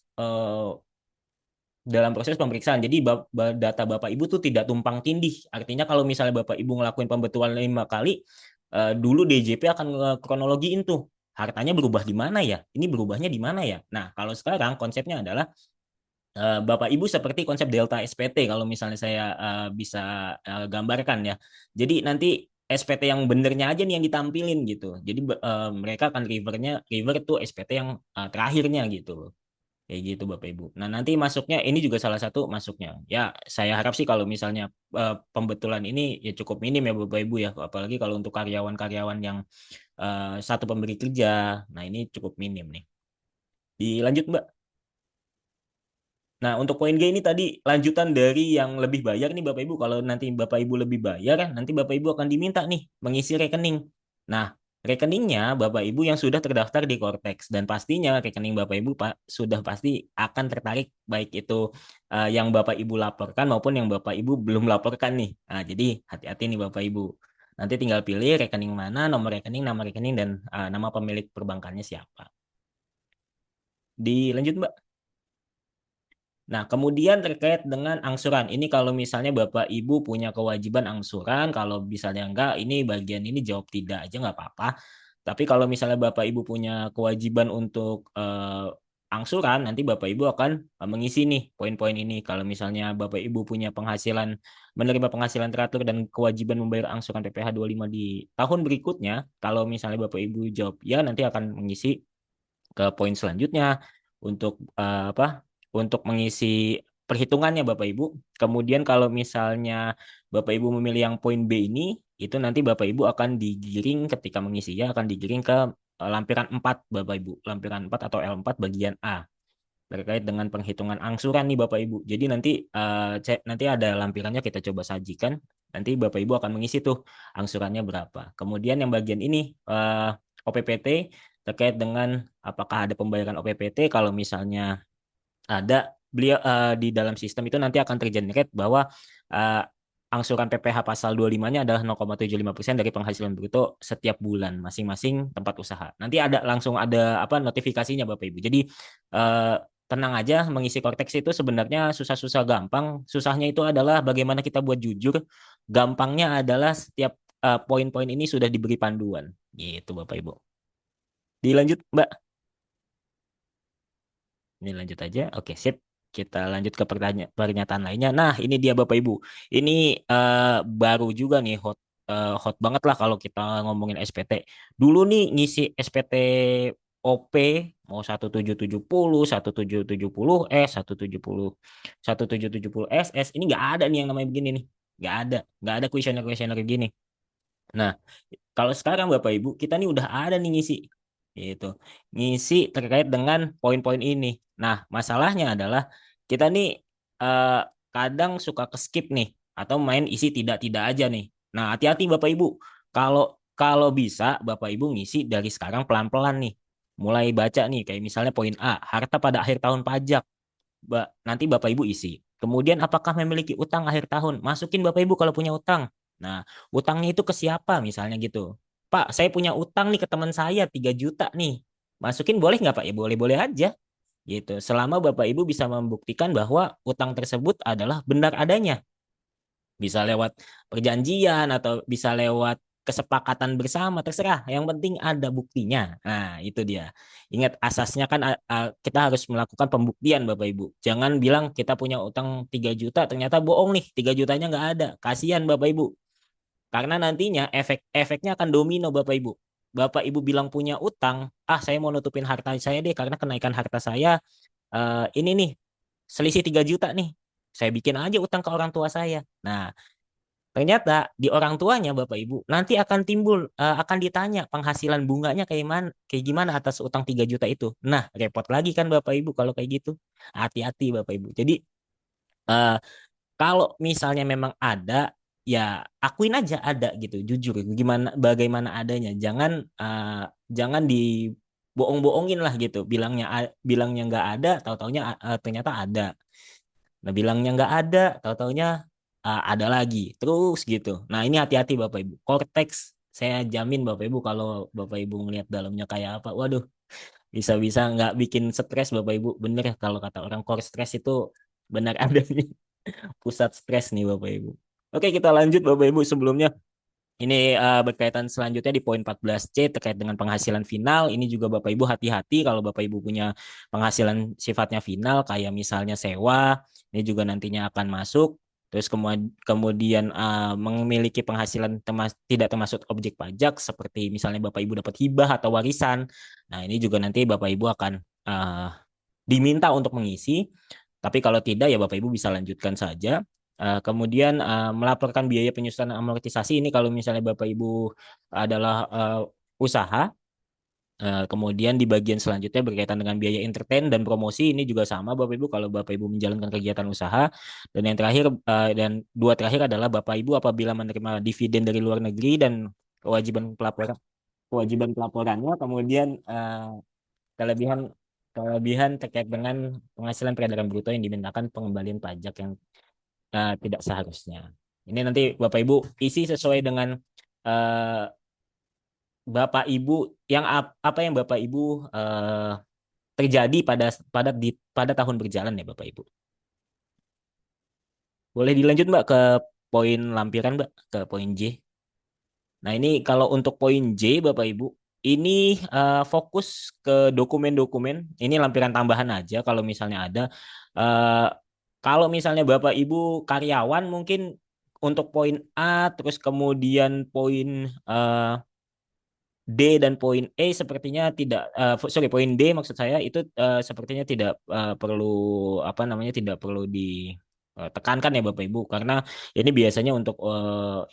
pemeriksaan. Jadi data Bapak Ibu tuh tidak tumpang tindih. Artinya kalau misalnya Bapak Ibu ngelakuin pembetulan 5 kali, dulu DJP akan kronologiin tuh hartanya berubah di mana ya? Ini berubahnya di mana ya? Nah, kalau sekarang konsepnya adalah Bapak Ibu seperti konsep delta SPT kalau misalnya saya bisa gambarkan ya. Jadi nanti SPT yang benernya aja nih yang ditampilin gitu. Jadi mereka akan river tuh SPT yang terakhirnya gitu. Kayak gitu Bapak Ibu. Nah, nanti masuknya ini juga salah satu masuknya. Ya, saya harap sih kalau misalnya pembetulan ini ya cukup minim ya Bapak Ibu ya. Apalagi kalau untuk karyawan-karyawan yang satu pemberi kerja. Nah, ini cukup minim nih. Dilanjut Mbak. Nah, untuk poin G ini tadi lanjutan dari yang lebih bayar nih Bapak Ibu. Kalau nanti Bapak Ibu lebih bayar, nanti Bapak Ibu akan diminta nih mengisi rekening. Nah, rekeningnya Bapak Ibu yang sudah terdaftar di Cortex dan pastinya rekening Bapak Ibu Pak sudah pasti akan tertarik baik itu yang Bapak Ibu laporkan maupun yang Bapak Ibu belum laporkan nih. Nah, jadi hati-hati nih Bapak Ibu. Nanti tinggal pilih rekening mana, nomor rekening, nama rekening dan nama pemilik perbankannya siapa. Dilanjut Mbak. Nah, kemudian terkait dengan angsuran. Ini kalau misalnya Bapak Ibu punya kewajiban angsuran, kalau misalnya enggak, ini bagian ini jawab tidak aja nggak apa-apa. Tapi kalau misalnya Bapak Ibu punya kewajiban untuk angsuran, nanti Bapak Ibu akan mengisi nih poin-poin ini. Kalau misalnya Bapak Ibu punya menerima penghasilan teratur dan kewajiban membayar angsuran PPh 25 di tahun berikutnya, kalau misalnya Bapak Ibu jawab ya, nanti akan mengisi ke poin selanjutnya untuk apa? Untuk mengisi perhitungannya Bapak Ibu. Kemudian kalau misalnya Bapak Ibu memilih yang poin B ini, itu nanti Bapak Ibu akan digiring ketika mengisi ya akan digiring ke lampiran 4 Bapak Ibu. Lampiran 4 atau L4 bagian A terkait dengan penghitungan angsuran nih Bapak Ibu. Jadi nanti ada lampirannya kita coba sajikan. Nanti Bapak Ibu akan mengisi tuh angsurannya berapa. Kemudian yang bagian ini OPPT terkait dengan apakah ada pembayaran OPPT kalau misalnya ada beliau di dalam sistem itu nanti akan tergenerate bahwa uh, angsuran PPh pasal 25-nya adalah 0,75% dari penghasilan bruto setiap bulan masing-masing tempat usaha. Nanti langsung ada apa notifikasinya Bapak Ibu. Jadi uh, tenang aja mengisi Cortex itu sebenarnya susah-susah gampang. Susahnya itu adalah bagaimana kita buat jujur. Gampangnya adalah setiap poin-poin ini sudah diberi panduan. Gitu Bapak Ibu. Dilanjut Mbak. Ini lanjut aja. Oke, sip. Kita lanjut ke pernyataan lainnya. Nah, ini dia Bapak Ibu. Ini baru juga nih hot banget lah kalau kita ngomongin SPT. Dulu nih ngisi SPT OP mau 1770, 1770S, 1770SS. Ini nggak ada nih yang namanya begini nih. Nggak ada kuesioner-kuesioner gini. Nah, kalau sekarang Bapak Ibu, kita nih udah ada nih ngisi. Gitu. Ngisi terkait dengan poin-poin ini. Nah, masalahnya adalah kita nih eh, kadang suka ke skip nih atau main isi tidak-tidak aja nih. Nah, hati-hati Bapak Ibu. Kalau kalau bisa Bapak Ibu ngisi dari sekarang pelan-pelan nih. Mulai baca nih kayak misalnya poin A, harta pada akhir tahun pajak. Nanti Bapak Ibu isi. Kemudian apakah memiliki utang akhir tahun? Masukin Bapak Ibu kalau punya utang. Nah, utangnya itu ke siapa misalnya gitu. Pak, saya punya utang nih ke teman saya 3 juta nih. Masukin boleh nggak Pak? Ya boleh-boleh aja. Gitu. Selama Bapak Ibu bisa membuktikan bahwa utang tersebut adalah benar adanya. Bisa lewat perjanjian atau bisa lewat kesepakatan bersama, terserah. Yang penting ada buktinya. Nah, itu dia. Ingat asasnya kan kita harus melakukan pembuktian Bapak Ibu. Jangan bilang kita punya utang 3 juta, ternyata bohong nih, 3 jutanya nggak ada. Kasihan Bapak Ibu. Karena nantinya efeknya akan domino Bapak Ibu. Bapak Ibu bilang punya utang, saya mau nutupin harta saya deh karena kenaikan harta saya ini nih selisih 3 juta nih. Saya bikin aja utang ke orang tua saya. Nah, Ternyata di orang tuanya Bapak Ibu nanti akan timbul akan ditanya penghasilan bunganya kayak gimana atas utang 3 juta itu. Nah, repot lagi kan Bapak Ibu kalau kayak gitu. Hati-hati Bapak Ibu. Jadi eh, kalau misalnya memang ada, ya akuin aja ada gitu, jujur gimana bagaimana adanya. Jangan dibohong-bohongin lah gitu. Bilangnya nggak ada, tahu-taunya ternyata ada. Nah, bilangnya nggak ada, tahu-taunya ada lagi. Terus gitu. Nah, ini hati-hati Bapak Ibu. Cortex, saya jamin Bapak Ibu kalau Bapak Ibu ngelihat dalamnya kayak apa, waduh, bisa-bisa nggak bikin stres Bapak Ibu. Bener ya kalau kata orang core stress itu benar ada nih pusat stres nih Bapak Ibu. Oke, kita lanjut Bapak Ibu sebelumnya. Ini berkaitan selanjutnya di poin 14C terkait dengan penghasilan final. Ini juga Bapak Ibu hati-hati kalau Bapak Ibu punya penghasilan sifatnya final kayak misalnya sewa, ini juga nantinya akan masuk. Terus kemudian memiliki penghasilan tidak termasuk objek pajak seperti misalnya Bapak Ibu dapat hibah atau warisan. Nah, ini juga nanti Bapak Ibu akan uh, diminta untuk mengisi. Tapi kalau tidak ya Bapak Ibu bisa lanjutkan saja. Kemudian melaporkan biaya penyusunan amortisasi ini kalau misalnya Bapak Ibu adalah usaha. Kemudian di bagian selanjutnya berkaitan dengan biaya entertain dan promosi ini juga sama Bapak Ibu kalau Bapak Ibu menjalankan kegiatan usaha. Dan yang terakhir dan dua terakhir adalah Bapak Ibu apabila menerima dividen dari luar negeri dan kewajiban pelaporannya. Kemudian kelebihan kelebihan terkait dengan penghasilan peredaran bruto yang dimintakan pengembalian pajak yang tidak seharusnya. Ini nanti Bapak Ibu isi sesuai dengan eh, Bapak Ibu apa yang Bapak Ibu terjadi pada tahun berjalan ya Bapak Ibu. Boleh dilanjut Mbak ke poin lampiran Mbak, ke poin J. Nah, ini kalau untuk poin J Bapak Ibu, ini fokus ke dokumen-dokumen. Ini lampiran tambahan aja kalau misalnya ada. Eh, Kalau misalnya Bapak Ibu karyawan mungkin untuk poin A, terus kemudian poin eh, D dan poin E sepertinya tidak, sorry poin D maksud saya itu sepertinya tidak perlu apa namanya tidak perlu ditekankan ya Bapak Ibu karena ini biasanya untuk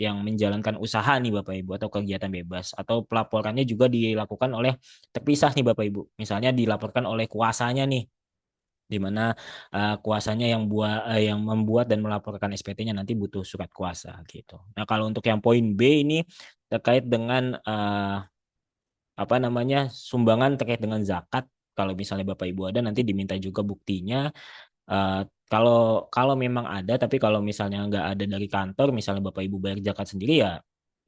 yang menjalankan usaha nih Bapak Ibu atau kegiatan bebas atau pelaporannya juga dilakukan oleh terpisah nih Bapak Ibu. Misalnya dilaporkan oleh kuasanya nih di mana kuasanya yang membuat dan melaporkan SPT-nya nanti butuh surat kuasa gitu. Nah, kalau untuk yang poin B ini terkait dengan apa namanya sumbangan terkait dengan zakat. Kalau misalnya Bapak Ibu ada nanti diminta juga buktinya. Eh, kalau kalau memang ada, tapi kalau misalnya nggak ada dari kantor, misalnya Bapak Ibu bayar zakat sendiri ya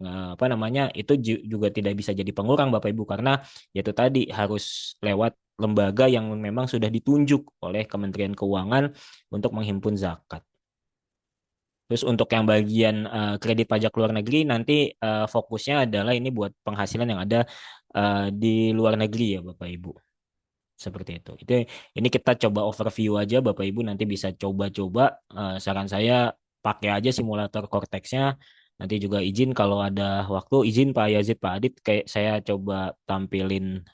apa namanya itu juga tidak bisa jadi pengurang Bapak Ibu karena yaitu tadi harus lewat lembaga yang memang sudah ditunjuk oleh Kementerian Keuangan untuk menghimpun zakat. Terus untuk yang bagian kredit pajak luar negeri nanti fokusnya adalah ini buat penghasilan yang ada di luar negeri ya Bapak Ibu. Seperti itu. Ini kita coba overview aja Bapak Ibu nanti bisa coba-coba. Saran saya pakai aja simulator Cortex-nya. Nanti juga izin kalau ada waktu izin Pak Yazid Pak Adit kayak saya coba tampilin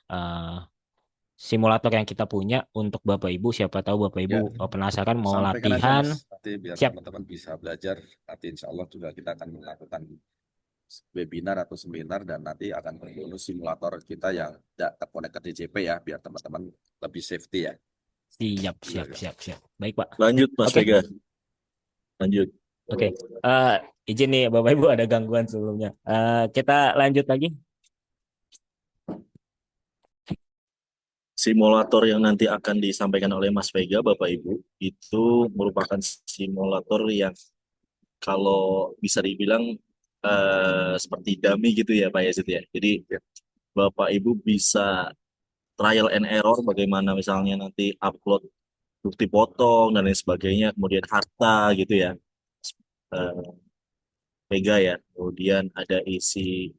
simulator yang kita punya untuk Bapak Ibu. Siapa tahu Bapak Ibu Ya, penasaran mau sampaikan aja latihan. Mas, nanti biar Siap. teman-teman bisa belajar. Nanti insya Allah juga kita akan melakukan webinar atau seminar dan nanti akan bonus simulator kita yang tidak terkonek ke DJP ya, biar teman-teman lebih safety ya. Siap, Iya, siap, ya. siap, siap. Baik, Pak. Lanjut Mas Oke, Vega, lanjut. oke. Izin nih Bapak Ibu ada gangguan sebelumnya. Kita lanjut lagi. Simulator yang nanti akan disampaikan oleh Mas Vega, Bapak Ibu, itu merupakan simulator yang kalau bisa dibilang seperti dummy gitu ya Pak Yazid ya. Jadi Bapak Ibu bisa trial and error bagaimana misalnya nanti upload bukti potong dan lain sebagainya, kemudian harta gitu ya. Eh, Vega ya. Kemudian ada isi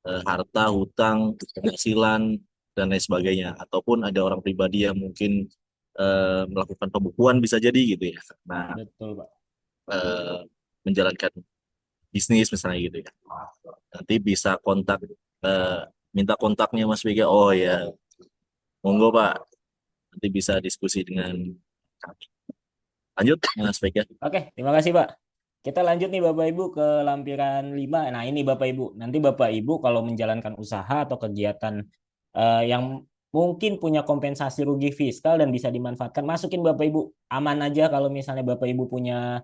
harta, hutang, penghasilan, dan lain sebagainya. Ataupun ada orang pribadi yang mungkin melakukan pembukuan bisa jadi gitu ya. Nah, Betul, Pak. menjalankan bisnis misalnya gitu ya. Nanti bisa kontak, eh, minta kontaknya Mas Vega. Oh ya, monggo Pak. Nanti bisa diskusi dengan kami. Lanjut, Mas Vega. Oke, terima kasih Pak. Kita lanjut nih Bapak Ibu ke lampiran 5. Nah, ini Bapak Ibu. Nanti Bapak Ibu kalau menjalankan usaha atau kegiatan yang mungkin punya kompensasi rugi fiskal dan bisa dimanfaatkan, masukin Bapak Ibu. Aman aja kalau misalnya Bapak Ibu punya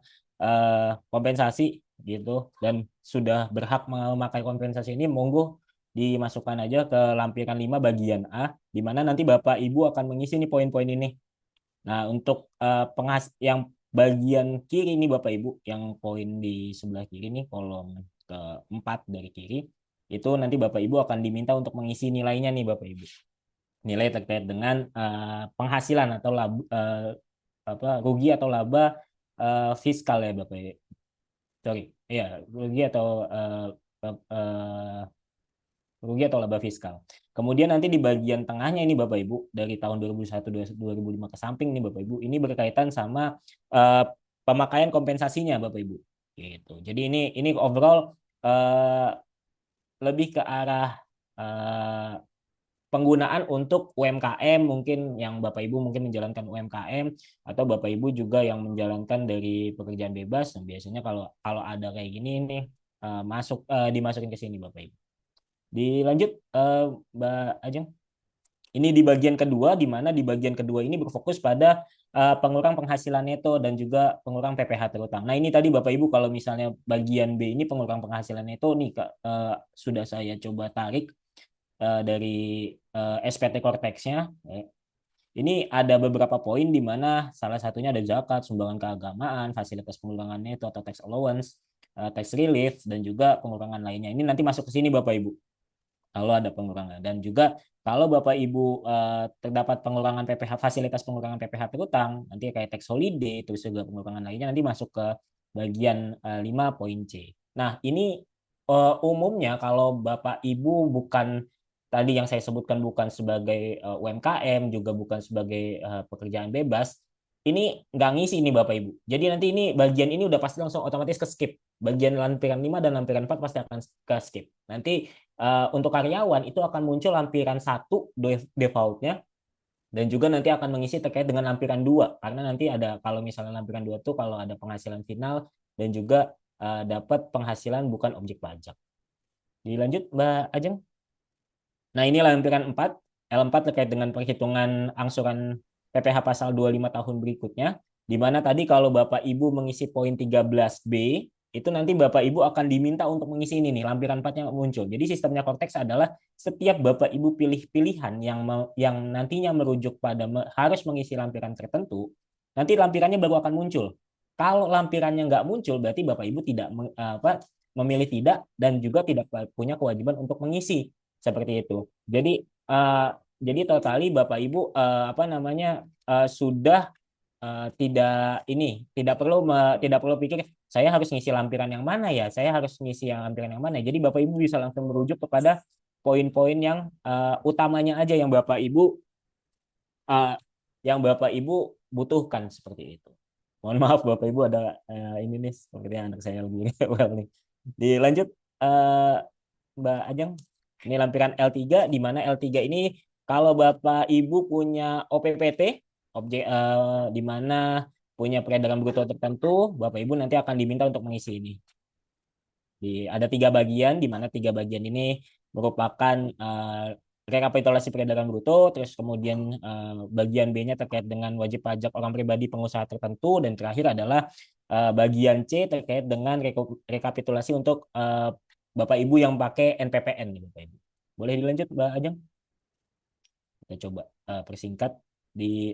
kompensasi gitu dan sudah berhak memakai kompensasi ini, monggo dimasukkan aja ke lampiran 5 bagian A, di mana nanti Bapak Ibu akan mengisi nih poin-poin ini. Nah, untuk yang bagian kiri ini Bapak Ibu, yang poin di sebelah kiri nih, kolom keempat dari kiri, itu nanti Bapak Ibu akan diminta untuk mengisi nilainya nih Bapak Ibu. Nilai terkait dengan penghasilan atau laba, rugi atau laba fiskal ya Bapak Ibu. Sorry, ya rugi atau rugi atau laba fiskal. Kemudian nanti di bagian tengahnya ini Bapak Ibu, dari tahun 2001 2005 ke samping nih Bapak Ibu, ini berkaitan sama pemakaian kompensasinya Bapak Ibu. Gitu. Jadi ini overall lebih ke arah penggunaan untuk UMKM, mungkin yang Bapak Ibu mungkin menjalankan UMKM atau Bapak Ibu juga yang menjalankan dari pekerjaan bebas. Nah, biasanya kalau ada kayak gini nih dimasukin ke sini Bapak Ibu. Dilanjut Mbak Ajeng. Ini di bagian kedua, di mana di bagian kedua ini berfokus pada pengurang penghasilan neto dan juga pengurang PPh terutang. Nah, ini tadi Bapak Ibu kalau misalnya bagian B ini pengurang penghasilan neto nih sudah saya coba tarik dari SPT Cortex-nya. Ini ada beberapa poin di mana salah satunya ada zakat, sumbangan keagamaan, fasilitas pengurangan neto atau tax allowance, tax relief, dan juga pengurangan lainnya. Ini nanti masuk ke sini Bapak Ibu kalau ada pengurangan. Dan juga kalau Bapak Ibu terdapat pengurangan PPh, fasilitas pengurangan PPh terutang, nanti kayak tax holiday, terus juga pengurangan lainnya nanti masuk ke bagian 5 poin C. Nah, ini umumnya kalau Bapak Ibu bukan tadi yang saya sebutkan, bukan sebagai UMKM, juga bukan sebagai pekerjaan bebas, ini nggak ngisi ini Bapak Ibu. Jadi nanti ini bagian ini udah pasti langsung otomatis ke skip. Bagian lampiran 5 dan lampiran 4 pasti akan ke skip. Nanti untuk karyawan itu akan muncul lampiran 1 defaultnya, dan juga nanti akan mengisi terkait dengan lampiran 2, karena nanti ada, kalau misalnya lampiran 2 itu kalau ada penghasilan final dan juga dapat penghasilan bukan objek pajak. Dilanjut Mbak Ajeng. Nah, ini lampiran 4, L4 terkait dengan perhitungan angsuran PPh pasal 25 tahun berikutnya, di mana tadi kalau Bapak Ibu mengisi poin 13B, itu nanti Bapak Ibu akan diminta untuk mengisi ini nih, lampiran 4-nya muncul. Jadi sistemnya Cortex adalah setiap Bapak Ibu pilih pilihan yang nantinya merujuk pada harus mengisi lampiran tertentu, nanti lampirannya baru akan muncul. Kalau lampirannya nggak muncul, berarti Bapak Ibu tidak memilih tidak dan juga tidak punya kewajiban untuk mengisi. Seperti itu. Jadi totali Bapak Ibu sudah tidak perlu pikir saya harus ngisi lampiran yang mana ya, saya harus ngisi yang lampiran yang mana. Jadi Bapak Ibu bisa langsung merujuk kepada poin-poin yang utamanya aja yang Bapak Ibu butuhkan seperti itu. Mohon maaf Bapak Ibu ada ini nih sepertinya anak saya lebih well nih. Dilanjut Mbak Ajeng. Ini lampiran L3, di mana L3 ini kalau Bapak Ibu punya OPPT, objek di mana punya peredaran bruto tertentu, Bapak Ibu nanti akan diminta untuk mengisi ini. Ada 3 bagian, di mana 3 bagian ini merupakan rekapitulasi peredaran bruto, terus kemudian bagian B-nya terkait dengan wajib pajak orang pribadi pengusaha tertentu, dan terakhir adalah bagian C terkait dengan rekapitulasi untuk Bapak Ibu yang pakai NPPN nih Bapak Ibu. Boleh dilanjut Mbak Ajeng? Kita coba persingkat.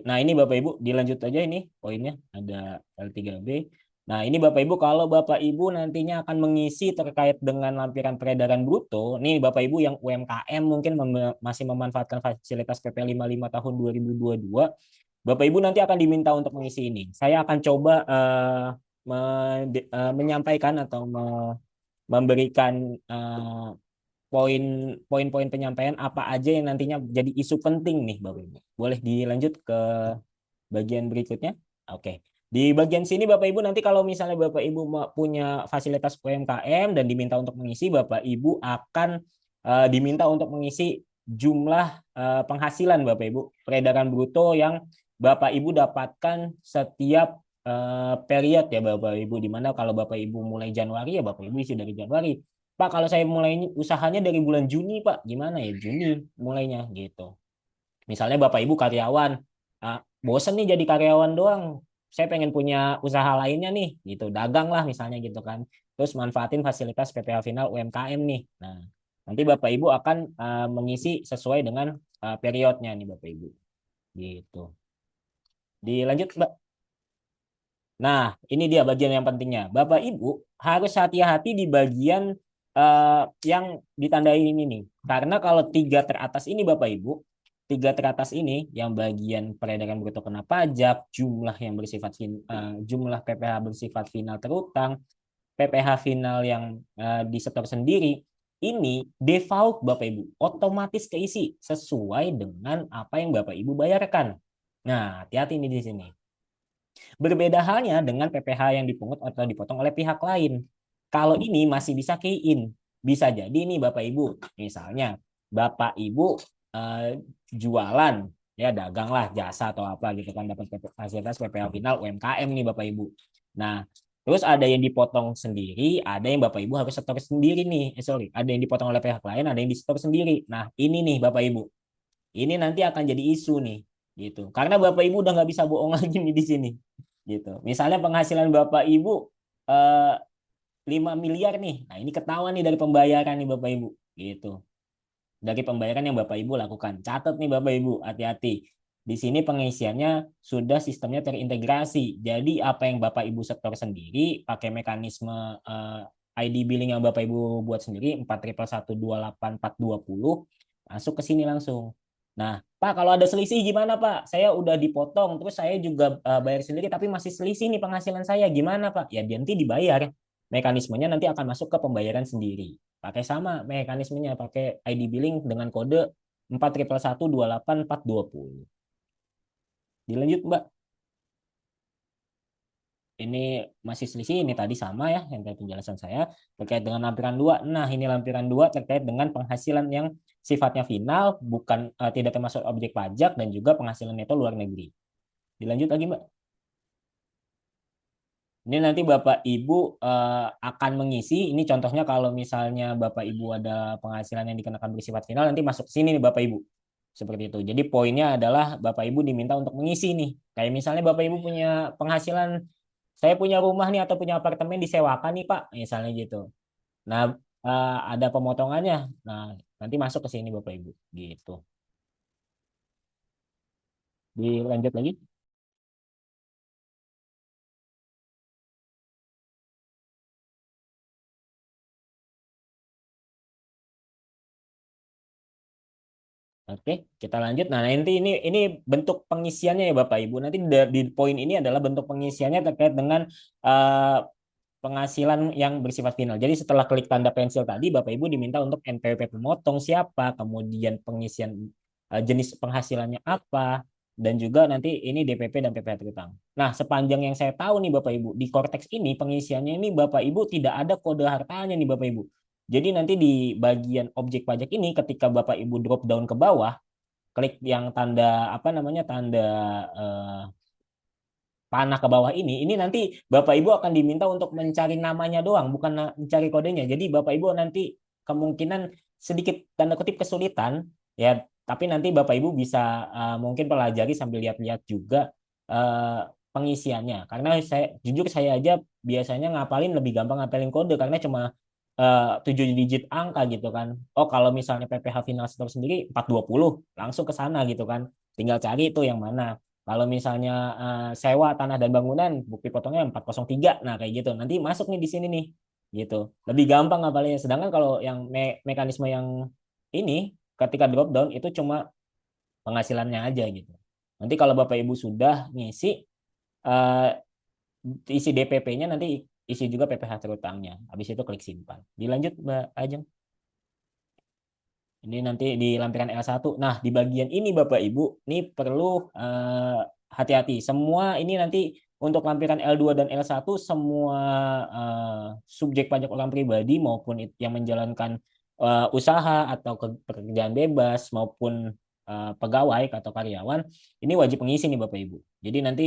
Nah ini Bapak Ibu dilanjut aja ini poinnya, ada L3B. Nah ini Bapak Ibu kalau Bapak Ibu nantinya akan mengisi terkait dengan lampiran peredaran bruto, nih Bapak Ibu yang UMKM mungkin masih memanfaatkan fasilitas PP 55 tahun 2022, Bapak Ibu nanti akan diminta untuk mengisi ini. Saya akan coba menyampaikan atau memberikan poin-poin penyampaian apa aja yang nantinya jadi isu penting nih Bapak Ibu. Boleh dilanjut ke bagian berikutnya? Oke. Di bagian sini Bapak Ibu nanti kalau misalnya Bapak Ibu punya fasilitas UMKM dan diminta untuk mengisi, Bapak Ibu akan diminta untuk mengisi jumlah penghasilan Bapak Ibu, peredaran bruto yang Bapak Ibu dapatkan setiap period ya Bapak Ibu, di mana kalau Bapak Ibu mulai Januari ya Bapak Ibu isi dari Januari. Pak, kalau saya mulai usahanya dari bulan Juni Pak, gimana ya? Juni mulainya gitu. Misalnya Bapak Ibu karyawan, bosen nih jadi karyawan doang. Saya pengen punya usaha lainnya nih, gitu. Dagang lah misalnya gitu kan. Terus manfaatin fasilitas PPh Final UMKM nih. Nah, nanti Bapak Ibu akan mengisi sesuai dengan periodnya nih Bapak Ibu. Gitu. Dilanjut Mbak. Nah, ini dia bagian yang pentingnya. Bapak Ibu harus hati-hati di bagian yang ditandai ini nih. Karena kalau tiga teratas ini Bapak Ibu, tiga teratas ini yang bagian peredaran bruto kena pajak, jumlah yang bersifat jumlah PPh bersifat final terutang, PPh final yang disetor sendiri, ini default Bapak Ibu, otomatis keisi sesuai dengan apa yang Bapak Ibu bayarkan. Nah, hati-hati ini di sini. Berbeda halnya dengan PPh yang dipungut atau dipotong oleh pihak lain. Kalau ini masih bisa key-in. Bisa jadi nih Bapak Ibu, misalnya Bapak Ibu jualan, ya dagang lah jasa atau apa gitu kan, dapat fasilitas PPh final UMKM nih Bapak Ibu. Nah, terus ada yang dipotong sendiri, ada yang Bapak Ibu harus setor sendiri nih. Ada yang dipotong oleh pihak lain, ada yang disetor sendiri. Nah, ini nih Bapak Ibu. Ini nanti akan jadi isu nih, gitu. Karena Bapak Ibu udah nggak bisa bohong lagi nih di sini, gitu. Misalnya penghasilan Bapak Ibu 5 miliar nih. Nah, ini ketahuan nih dari pembayaran nih Bapak Ibu, gitu. Dari pembayaran yang Bapak Ibu lakukan. Catat nih Bapak Ibu, hati-hati. Di sini pengisiannya sudah sistemnya terintegrasi. Jadi apa yang Bapak Ibu setor sendiri pakai mekanisme ID billing yang Bapak Ibu buat sendiri 4.1.128.420 masuk ke sini langsung. Nah, Pak, kalau ada selisih gimana Pak? Saya udah dipotong, terus saya juga bayar sendiri, tapi masih selisih nih penghasilan saya. Gimana Pak? Ya nanti dibayar. Mekanismenya nanti akan masuk ke pembayaran sendiri. Pakai sama mekanismenya, pakai ID billing dengan kode 4.1.128.420. Dilanjut Mbak. Ini masih selisih, ini tadi sama ya yang tadi penjelasan saya terkait dengan lampiran 2. Nah, ini lampiran 2 terkait dengan penghasilan yang sifatnya final, bukan tidak termasuk objek pajak, dan juga penghasilan neto luar negeri. Dilanjut lagi Mbak. Ini nanti Bapak Ibu akan mengisi, ini contohnya kalau misalnya Bapak Ibu ada penghasilan yang dikenakan bersifat final, nanti masuk ke sini nih Bapak Ibu. Seperti itu. Jadi poinnya adalah Bapak Ibu diminta untuk mengisi nih. Kayak misalnya Bapak Ibu punya penghasilan, saya punya rumah nih atau punya apartemen disewakan nih Pak, misalnya gitu. Nah, ada pemotongannya. Nah, nanti masuk ke sini Bapak Ibu. Gitu. Dilanjut lagi. Oke, kita lanjut. Nah, nanti ini bentuk pengisiannya ya Bapak Ibu. Nanti di poin ini adalah bentuk pengisiannya terkait dengan penghasilan yang bersifat final. Jadi setelah klik tanda pensil tadi, Bapak Ibu diminta untuk NPWP pemotong siapa, kemudian pengisian jenis penghasilannya apa, dan juga nanti ini DPP dan PPh terutang. Nah, sepanjang yang saya tahu nih Bapak Ibu, di Cortex ini pengisiannya ini Bapak Ibu tidak ada kode hartanya nih Bapak Ibu. Jadi nanti di bagian objek pajak ini ketika Bapak Ibu drop down ke bawah, klik yang tanda apa namanya tanda panah ke bawah ini nanti Bapak Ibu akan diminta untuk mencari namanya doang, bukan mencari kodenya. Jadi Bapak Ibu nanti kemungkinan sedikit tanda kutip kesulitan ya, tapi nanti Bapak Ibu bisa mungkin pelajari sambil lihat-lihat juga pengisiannya. Karena jujur saya aja biasanya ngapalin lebih gampang ngapalin kode karena cuma 7 digit angka gitu kan. Oh, kalau misalnya PPh final store sendiri 420 langsung ke sana gitu kan. Tinggal cari itu yang mana. Kalau misalnya sewa tanah dan bangunan, bukti potongnya 403. Nah, kayak gitu. Nanti masuk nih di sini nih. Gitu. Lebih gampang ngapalnya. Sedangkan kalau yang mekanisme yang ini ketika drop down itu cuma penghasilannya aja gitu. Nanti kalau Bapak Ibu sudah ngisi isi DPP-nya, nanti isi juga PPh terutangnya. Habis itu klik simpan. Dilanjut Mbak Ajeng. Ini nanti di lampiran L1. Nah, di bagian ini Bapak Ibu, ini perlu hati-hati. Semua ini nanti untuk lampiran L2 dan L1, semua subjek pajak orang pribadi maupun yang menjalankan usaha atau pekerjaan bebas maupun pegawai atau karyawan, ini wajib mengisi nih Bapak Ibu. Jadi nanti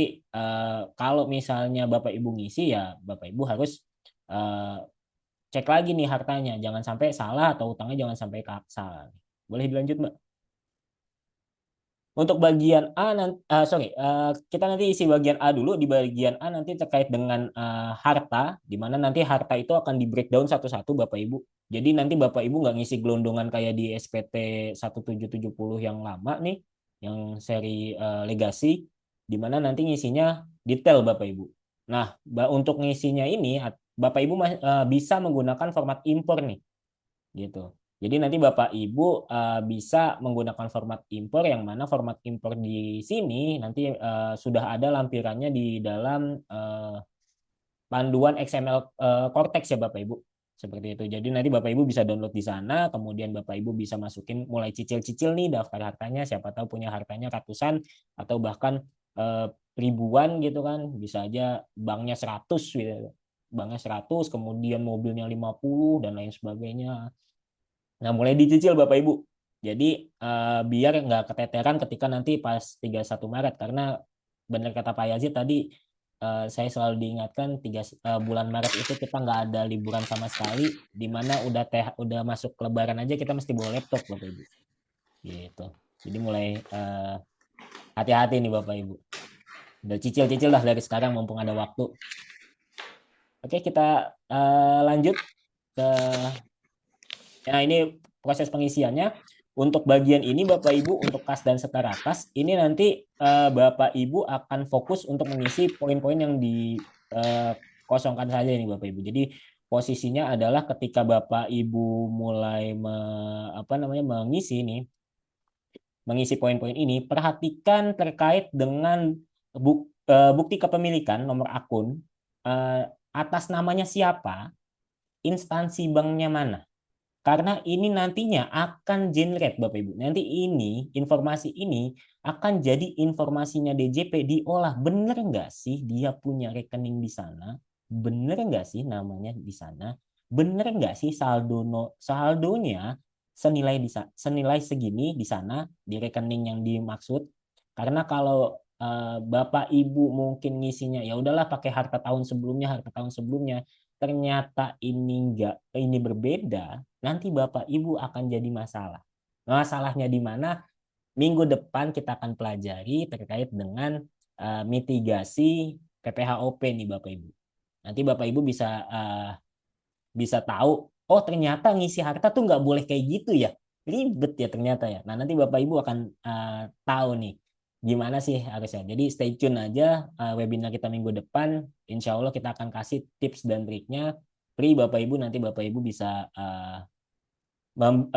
kalau misalnya Bapak Ibu ngisi ya Bapak Ibu harus eh, cek lagi nih hartanya, jangan sampai salah atau utangnya jangan sampai salah. Boleh dilanjut Mbak? Untuk bagian A nanti, kita nanti isi bagian A dulu. Di bagian A nanti terkait dengan harta, di mana nanti harta itu akan di breakdown satu-satu Bapak Ibu. Jadi nanti Bapak Ibu nggak ngisi gelondongan kayak di SPT 1770 yang lama nih, yang seri legasi, di mana nanti ngisinya detail Bapak Ibu. Nah, untuk ngisinya ini Bapak Ibu bisa menggunakan format impor nih, gitu. Jadi nanti Bapak Ibu bisa menggunakan format impor, yang mana format impor di sini nanti sudah ada lampirannya di dalam panduan XML Cortex ya Bapak Ibu. Seperti itu. Jadi nanti Bapak Ibu bisa download di sana, kemudian Bapak Ibu bisa masukin mulai cicil-cicil nih daftar hartanya, siapa tahu punya hartanya ratusan atau bahkan ribuan gitu kan. Bisa aja banknya 100 gitu. Banknya 100, kemudian mobilnya 50 dan lain sebagainya. Nah, mulai dicicil Bapak Ibu. Jadi biar nggak keteteran ketika nanti pas 31 Maret. Karena benar kata Pak Yazid tadi, saya selalu diingatkan bulan Maret itu kita nggak ada liburan sama sekali, di mana udah masuk Lebaran aja kita mesti bawa laptop Bapak Ibu. Gitu. Jadi mulai hati-hati nih Bapak Ibu. Udah cicil-cicil lah dari sekarang mumpung ada waktu. Oke, kita lanjut ke ini proses pengisiannya. Untuk bagian ini Bapak Ibu, untuk kas dan setara kas, ini nanti Bapak Ibu akan fokus untuk mengisi poin-poin yang dikosongkan saja ini Bapak Ibu. Jadi posisinya adalah ketika Bapak Ibu mulai mengisi poin-poin ini, perhatikan terkait dengan bukti kepemilikan nomor akun, atas namanya siapa, instansi banknya mana. Karena ini nantinya akan generate Bapak Ibu. Nanti informasi ini akan jadi informasinya DJP diolah. Bener nggak sih dia punya rekening di sana? Bener nggak sih namanya di sana? Bener nggak sih saldonya senilai segini di sana di rekening yang dimaksud? Karena kalau Bapak Ibu mungkin ngisinya ya udahlah pakai harta tahun sebelumnya, ternyata ini berbeda, nanti Bapak Ibu akan jadi masalah. Masalahnya di mana? Minggu depan kita akan pelajari terkait dengan mitigasi PPHOP nih Bapak Ibu. Nanti Bapak Ibu bisa tahu, oh ternyata ngisi harta tuh nggak boleh kayak gitu ya. Ribet ya ternyata ya. Nah nanti Bapak Ibu akan tahu nih gimana sih harusnya. Jadi stay tune aja webinar kita minggu depan. Insya Allah kita akan kasih tips dan triknya. Free Bapak Ibu, nanti Bapak Ibu bisa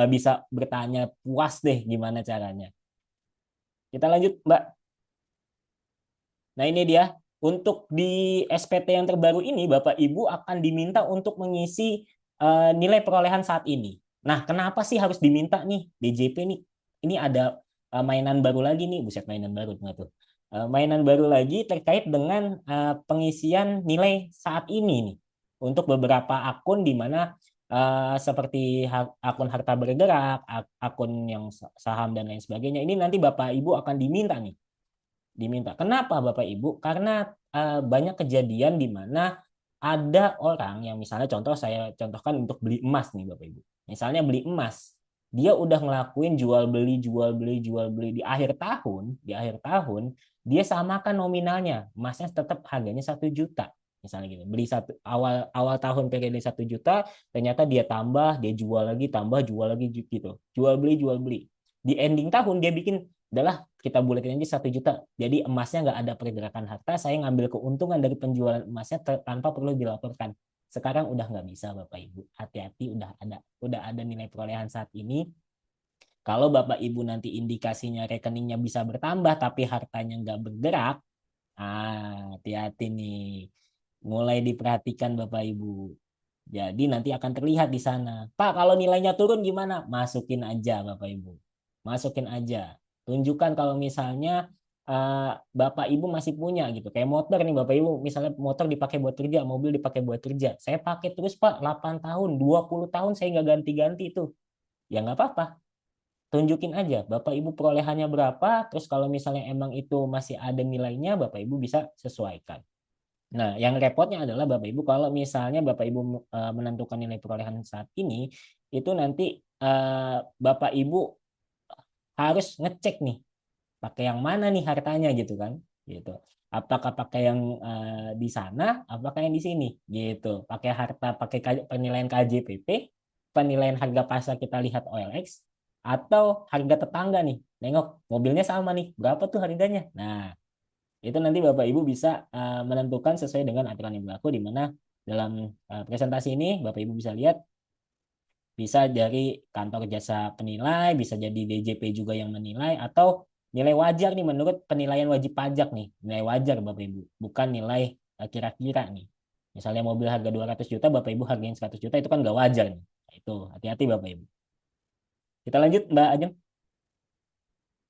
bisa bertanya puas deh gimana caranya. Kita lanjut Mbak. Nah ini dia. Untuk di SPT yang terbaru ini Bapak Ibu akan diminta untuk mengisi nilai perolehan saat ini. Nah kenapa sih harus diminta nih DJP nih? Ini ada mainan baru lagi nih, buset mainan baru nggak tuh? Mainan baru lagi terkait dengan pengisian nilai saat ini nih untuk beberapa akun di mana seperti akun harta bergerak, akun yang saham dan lain sebagainya. Ini nanti Bapak Ibu akan diminta nih, Kenapa Bapak Ibu? Karena banyak kejadian di mana ada orang yang misalnya saya contohkan untuk beli emas nih Bapak Ibu. Misalnya beli emas, dia udah ngelakuin jual beli di akhir tahun dia samakan nominalnya, emasnya tetap harganya 1 juta. Misalnya gitu, beli awal tahun periode 1 juta, ternyata dia dia jual lagi, jual lagi gitu, jual beli. Di ending tahun dia bikin, adalah kita buletin aja 1 juta. Jadi emasnya nggak ada pergerakan harta, saya ngambil keuntungan dari penjualan emasnya tanpa perlu dilaporkan. Sekarang udah nggak bisa Bapak Ibu. Hati-hati, udah ada nilai perolehan saat ini. Kalau Bapak Ibu nanti indikasinya rekeningnya bisa bertambah tapi hartanya nggak bergerak, hati-hati nih. Mulai diperhatikan Bapak Ibu. Jadi nanti akan terlihat di sana. Pak, kalau nilainya turun gimana? Masukin aja Bapak Ibu. Masukin aja. Tunjukkan kalau misalnya Bapak Ibu masih punya gitu. Kayak motor nih Bapak Ibu, misalnya motor dipakai buat kerja, mobil dipakai buat kerja. Saya pakai terus Pak, 8 tahun, 20 tahun saya nggak ganti-ganti itu. Ya nggak apa-apa. tunjukin aja Bapak Ibu perolehannya berapa, terus kalau misalnya emang itu masih ada nilainya, Bapak Ibu bisa sesuaikan. Nah, yang repotnya adalah Bapak Ibu kalau misalnya Bapak Ibu menentukan nilai perolehan saat ini, itu nanti Bapak Ibu harus ngecek nih, pakai yang mana nih hartanya gitu kan, gitu. Apakah pakai yang di sana, apakah yang di sini, gitu. Pakai harta, pakai penilaian KJPP, penilaian harga pasar kita lihat OLX, atau harga tetangga nih. Nengok mobilnya sama nih, berapa tuh harganya? Nah, itu nanti Bapak Ibu bisa menentukan sesuai dengan aturan yang berlaku, di mana dalam presentasi ini Bapak Ibu bisa lihat bisa dari kantor jasa penilai, bisa jadi DJP juga yang menilai, atau nilai wajar nih menurut penilaian wajib pajak nih, nilai wajar Bapak Ibu, bukan nilai kira-kira nih. Misalnya mobil harga 200 juta, Bapak Ibu hargain 100 juta, itu kan nggak wajar nih. Nah, itu hati-hati Bapak Ibu. Kita lanjut Mbak Ajeng.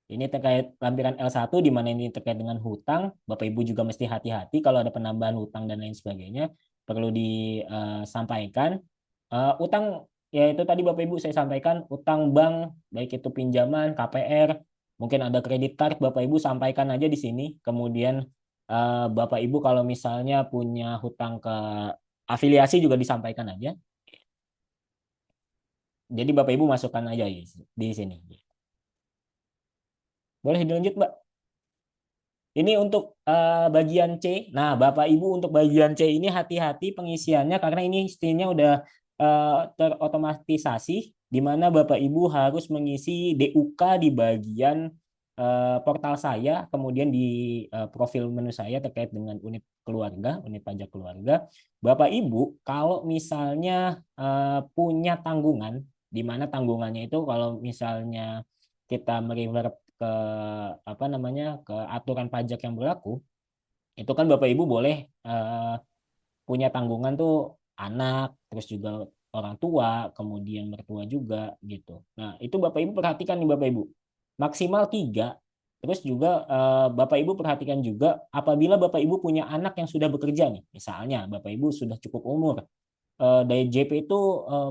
Ini terkait lampiran L1 di mana ini terkait dengan hutang. Bapak Ibu juga mesti hati-hati kalau ada penambahan hutang dan lain sebagainya. Perlu disampaikan. Utang, ya itu tadi Bapak Ibu saya sampaikan, utang bank, baik itu pinjaman, KPR, mungkin ada kredit card, Bapak Ibu sampaikan aja di sini. Kemudian Bapak Ibu kalau misalnya punya hutang ke afiliasi juga disampaikan aja. Jadi Bapak Ibu masukkan aja di sini. Boleh dilanjut, Mbak? Ini untuk bagian C. Nah, Bapak Ibu untuk bagian C ini hati-hati pengisiannya karena ini istrinya udah terotomatisasi, di mana Bapak Ibu harus mengisi DUK di bagian portal saya, kemudian di profil menu saya terkait dengan unit keluarga, unit pajak keluarga. Bapak Ibu kalau misalnya punya tanggungan, di mana tanggungannya itu kalau misalnya kita merefer ke apa namanya, ke aturan pajak yang berlaku, itu kan Bapak Ibu boleh punya tanggungan tuh anak, terus juga orang tua, kemudian mertua juga gitu. Nah, itu Bapak Ibu perhatikan nih Bapak Ibu. Maksimal 3. Terus juga Bapak Ibu perhatikan juga apabila Bapak Ibu punya anak yang sudah bekerja nih. Misalnya Bapak Ibu sudah cukup umur. Dari JP itu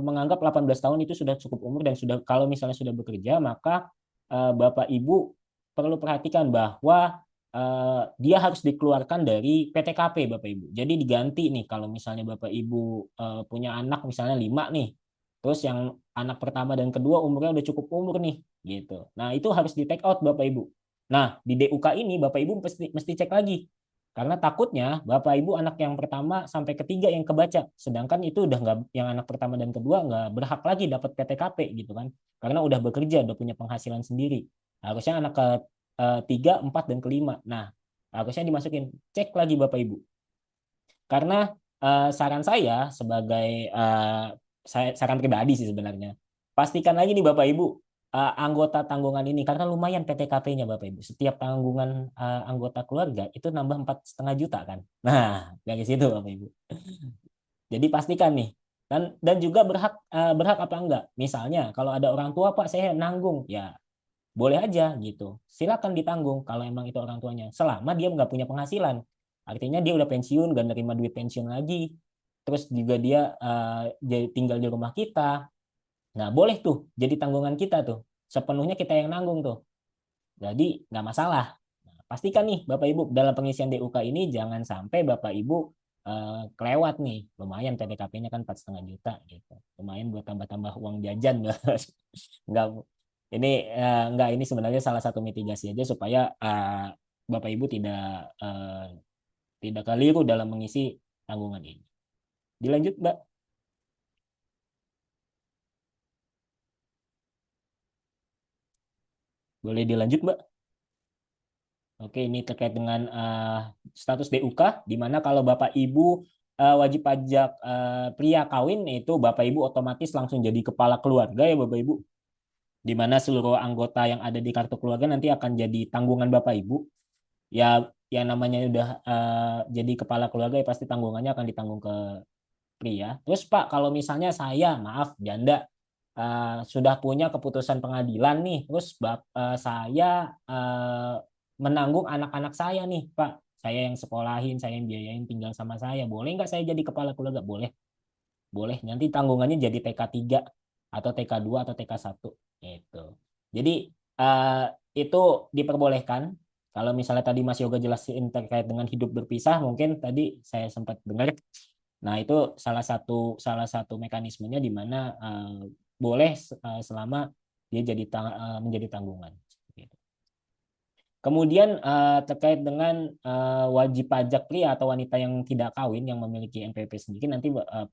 menganggap 18 tahun itu sudah cukup umur dan sudah, kalau misalnya sudah bekerja, maka Bapak Ibu perlu perhatikan bahwa dia harus dikeluarkan dari PTKP Bapak Ibu. Jadi diganti nih kalau misalnya Bapak Ibu punya anak misalnya 5 nih. Terus yang anak pertama dan kedua umurnya udah cukup umur nih gitu. Nah, itu harus di take out Bapak Ibu. Nah, di DUK ini Bapak Ibu mesti cek lagi. Karena takutnya Bapak Ibu anak yang pertama sampai ketiga yang kebaca. Sedangkan itu udah nggak, yang anak pertama dan kedua nggak berhak lagi dapat PTKP gitu kan. Karena udah bekerja, udah punya penghasilan sendiri. Harusnya anak ke tiga, empat, dan kelima. Nah, harusnya dimasukin. Cek lagi Bapak Ibu. Karena saran saya sebagai saran pribadi sih sebenarnya. Pastikan lagi nih Bapak Ibu anggota tanggungan ini karena lumayan PTKP-nya Bapak Ibu. Setiap tanggungan anggota keluarga itu nambah 4,5 juta kan. Nah, dari situ Bapak Ibu. Jadi pastikan nih. Dan juga berhak apa enggak. Misalnya kalau ada orang tua, Pak saya nanggung, ya boleh aja gitu. Silakan ditanggung kalau emang itu orang tuanya. Selama dia nggak punya penghasilan. Artinya dia udah pensiun, nggak nerima duit pensiun lagi. Terus juga dia tinggal di rumah kita. Nah, boleh tuh jadi tanggungan kita tuh. Sepenuhnya kita yang nanggung tuh. Jadi nggak masalah. Nah, pastikan nih Bapak Ibu dalam pengisian DUK ini jangan sampai Bapak Ibu kelewat nih. Lumayan PDKP-nya kan 4,5 juta gitu. Lumayan buat tambah-tambah uang jajan. Nggak, ini ini sebenarnya salah satu mitigasi aja supaya Bapak Ibu tidak keliru dalam mengisi tanggungan ini. Dilanjut, Mbak. Boleh dilanjut, Mbak. Oke, ini terkait dengan status DUK, di mana kalau Bapak Ibu wajib pajak pria kawin, itu Bapak Ibu otomatis langsung jadi kepala keluarga ya Bapak Ibu. Di mana seluruh anggota yang ada di kartu keluarga nanti akan jadi tanggungan Bapak Ibu. Ya, yang namanya udah jadi kepala keluarga ya pasti tanggungannya akan ditanggung ke pria. Terus Pak, kalau misalnya saya, maaf, janda, sudah punya keputusan pengadilan nih, terus saya menanggung anak-anak saya nih, Pak. Saya yang sekolahin, saya yang biayain, tinggal sama saya. Boleh nggak saya jadi kepala keluarga? Boleh. Boleh. Nanti tanggungannya jadi TK3 atau TK2 atau TK1. Itu. Jadi eh, itu diperbolehkan. Kalau misalnya tadi Mas Yoga jelasin terkait dengan hidup berpisah, mungkin tadi saya sempat dengar. Nah, itu salah satu mekanismenya di mana boleh selama dia menjadi tanggungan. Gitu. Kemudian terkait dengan wajib pajak pria atau wanita yang tidak kawin yang memiliki NPWP sendiri, nanti eh,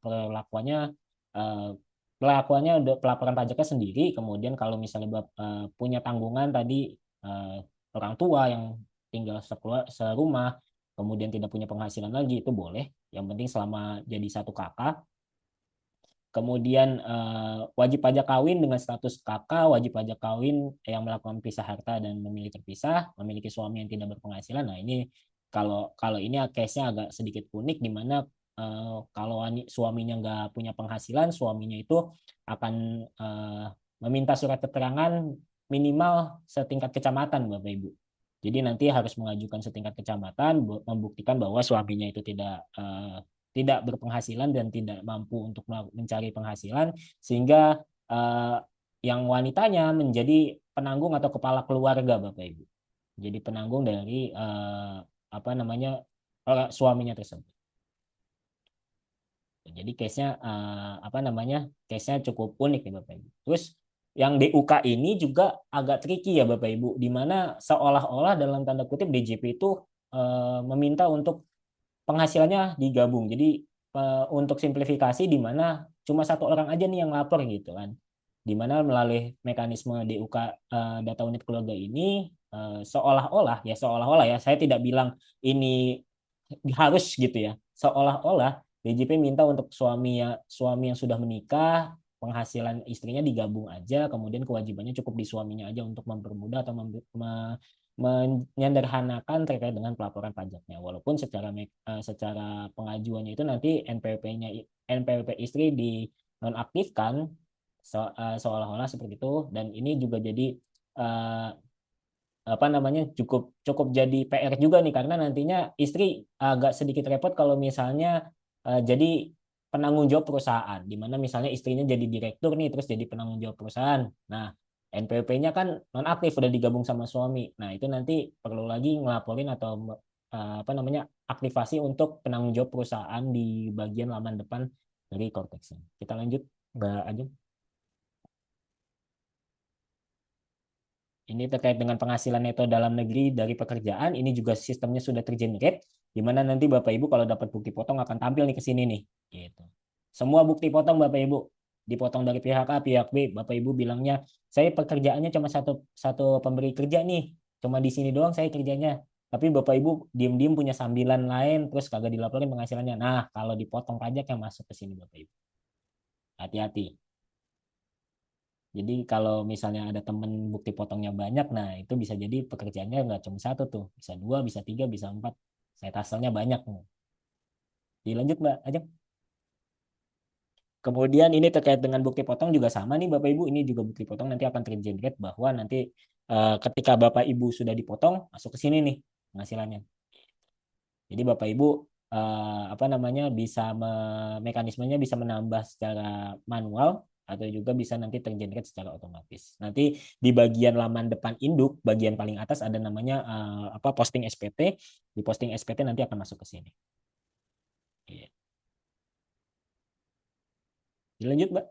pelaporan pajaknya sendiri. Kemudian kalau misalnya punya tanggungan tadi, eh, orang tua yang tinggal serumah, kemudian tidak punya penghasilan lagi, itu boleh. Yang penting selama jadi satu kakak. Kemudian wajib pajak kawin dengan status kakak, wajib pajak kawin yang melakukan pisah harta dan memilih terpisah, memiliki suami yang tidak berpenghasilan. Nah, ini kalau kalau ini case-nya agak sedikit unik, di mana kalau suaminya nggak punya penghasilan, suaminya itu akan meminta surat keterangan minimal setingkat kecamatan, Bapak Ibu. Jadi nanti harus mengajukan setingkat kecamatan, membuktikan bahwa suaminya itu tidak berpenghasilan dan tidak mampu untuk mencari penghasilan, sehingga eh, yang wanitanya menjadi penanggung atau kepala keluarga, Bapak Ibu. Jadi penanggung dari apa namanya suaminya tersebut. Jadi case-nya apa namanya? Case-nya cukup unik ya Bapak Ibu. Terus yang DUK ini juga agak tricky ya Bapak Ibu, di mana seolah-olah dalam tanda kutip DJP itu meminta untuk penghasilannya digabung. Jadi untuk simplifikasi di mana cuma satu orang aja nih yang lapor gitu kan. Di mana melalui mekanisme DUK data unit keluarga ini seolah-olah ya saya tidak bilang ini harus gitu ya. Seolah-olah DJP minta untuk suami yang sudah menikah penghasilan istrinya digabung aja, kemudian kewajibannya cukup di suaminya aja untuk mempermudah atau menyederhanakan terkait dengan pelaporan pajaknya. Walaupun secara pengajuannya itu nanti NPWP istri dinonaktifkan seolah-olah seperti itu, dan ini juga jadi uh, apa namanya cukup cukup jadi PR juga nih, karena nantinya istri agak sedikit repot kalau misalnya jadi penanggung jawab perusahaan, di mana misalnya istrinya jadi direktur nih terus jadi penanggung jawab perusahaan. Nah, NPWP-nya kan nonaktif udah digabung sama suami. Nah, itu nanti perlu lagi ngelaporin atau apa namanya aktivasi untuk penanggung jawab perusahaan di bagian laman depan dari Cortex. Kita lanjut, Mbak Ajeng. Ini terkait dengan penghasilan neto dalam negeri dari pekerjaan, ini juga sistemnya sudah tergenerate, di mana nanti Bapak Ibu kalau dapat bukti potong akan tampil nih ke sini nih. Gitu. Semua bukti potong Bapak Ibu dipotong dari pihak A, pihak B, Bapak Ibu bilangnya, saya pekerjaannya cuma satu satu pemberi kerja nih, cuma di sini doang saya kerjanya. Tapi Bapak Ibu diem-diem punya sambilan lain, terus kagak dilaporin penghasilannya. Nah, kalau dipotong pajak yang masuk ke sini Bapak Ibu. Hati-hati. Jadi kalau misalnya ada temen bukti potongnya banyak, nah itu bisa jadi pekerjaannya nggak cuma satu tuh, bisa dua, bisa tiga, bisa empat. Saya taselnya banyak. Dilanjut Mbak aja. Kemudian ini terkait dengan bukti potong juga sama nih Bapak Ibu. Ini juga bukti potong nanti akan tergenerate bahwa nanti ketika Bapak Ibu sudah dipotong, masuk ke sini nih penghasilannya. Jadi Bapak Ibu apa namanya mekanismenya bisa menambah secara manual atau juga bisa nanti tergenerate secara otomatis. Nanti di bagian laman depan induk, bagian paling atas ada namanya apa posting SPT. Di posting SPT nanti akan masuk ke sini. Iya. Dilanjut, Mbak.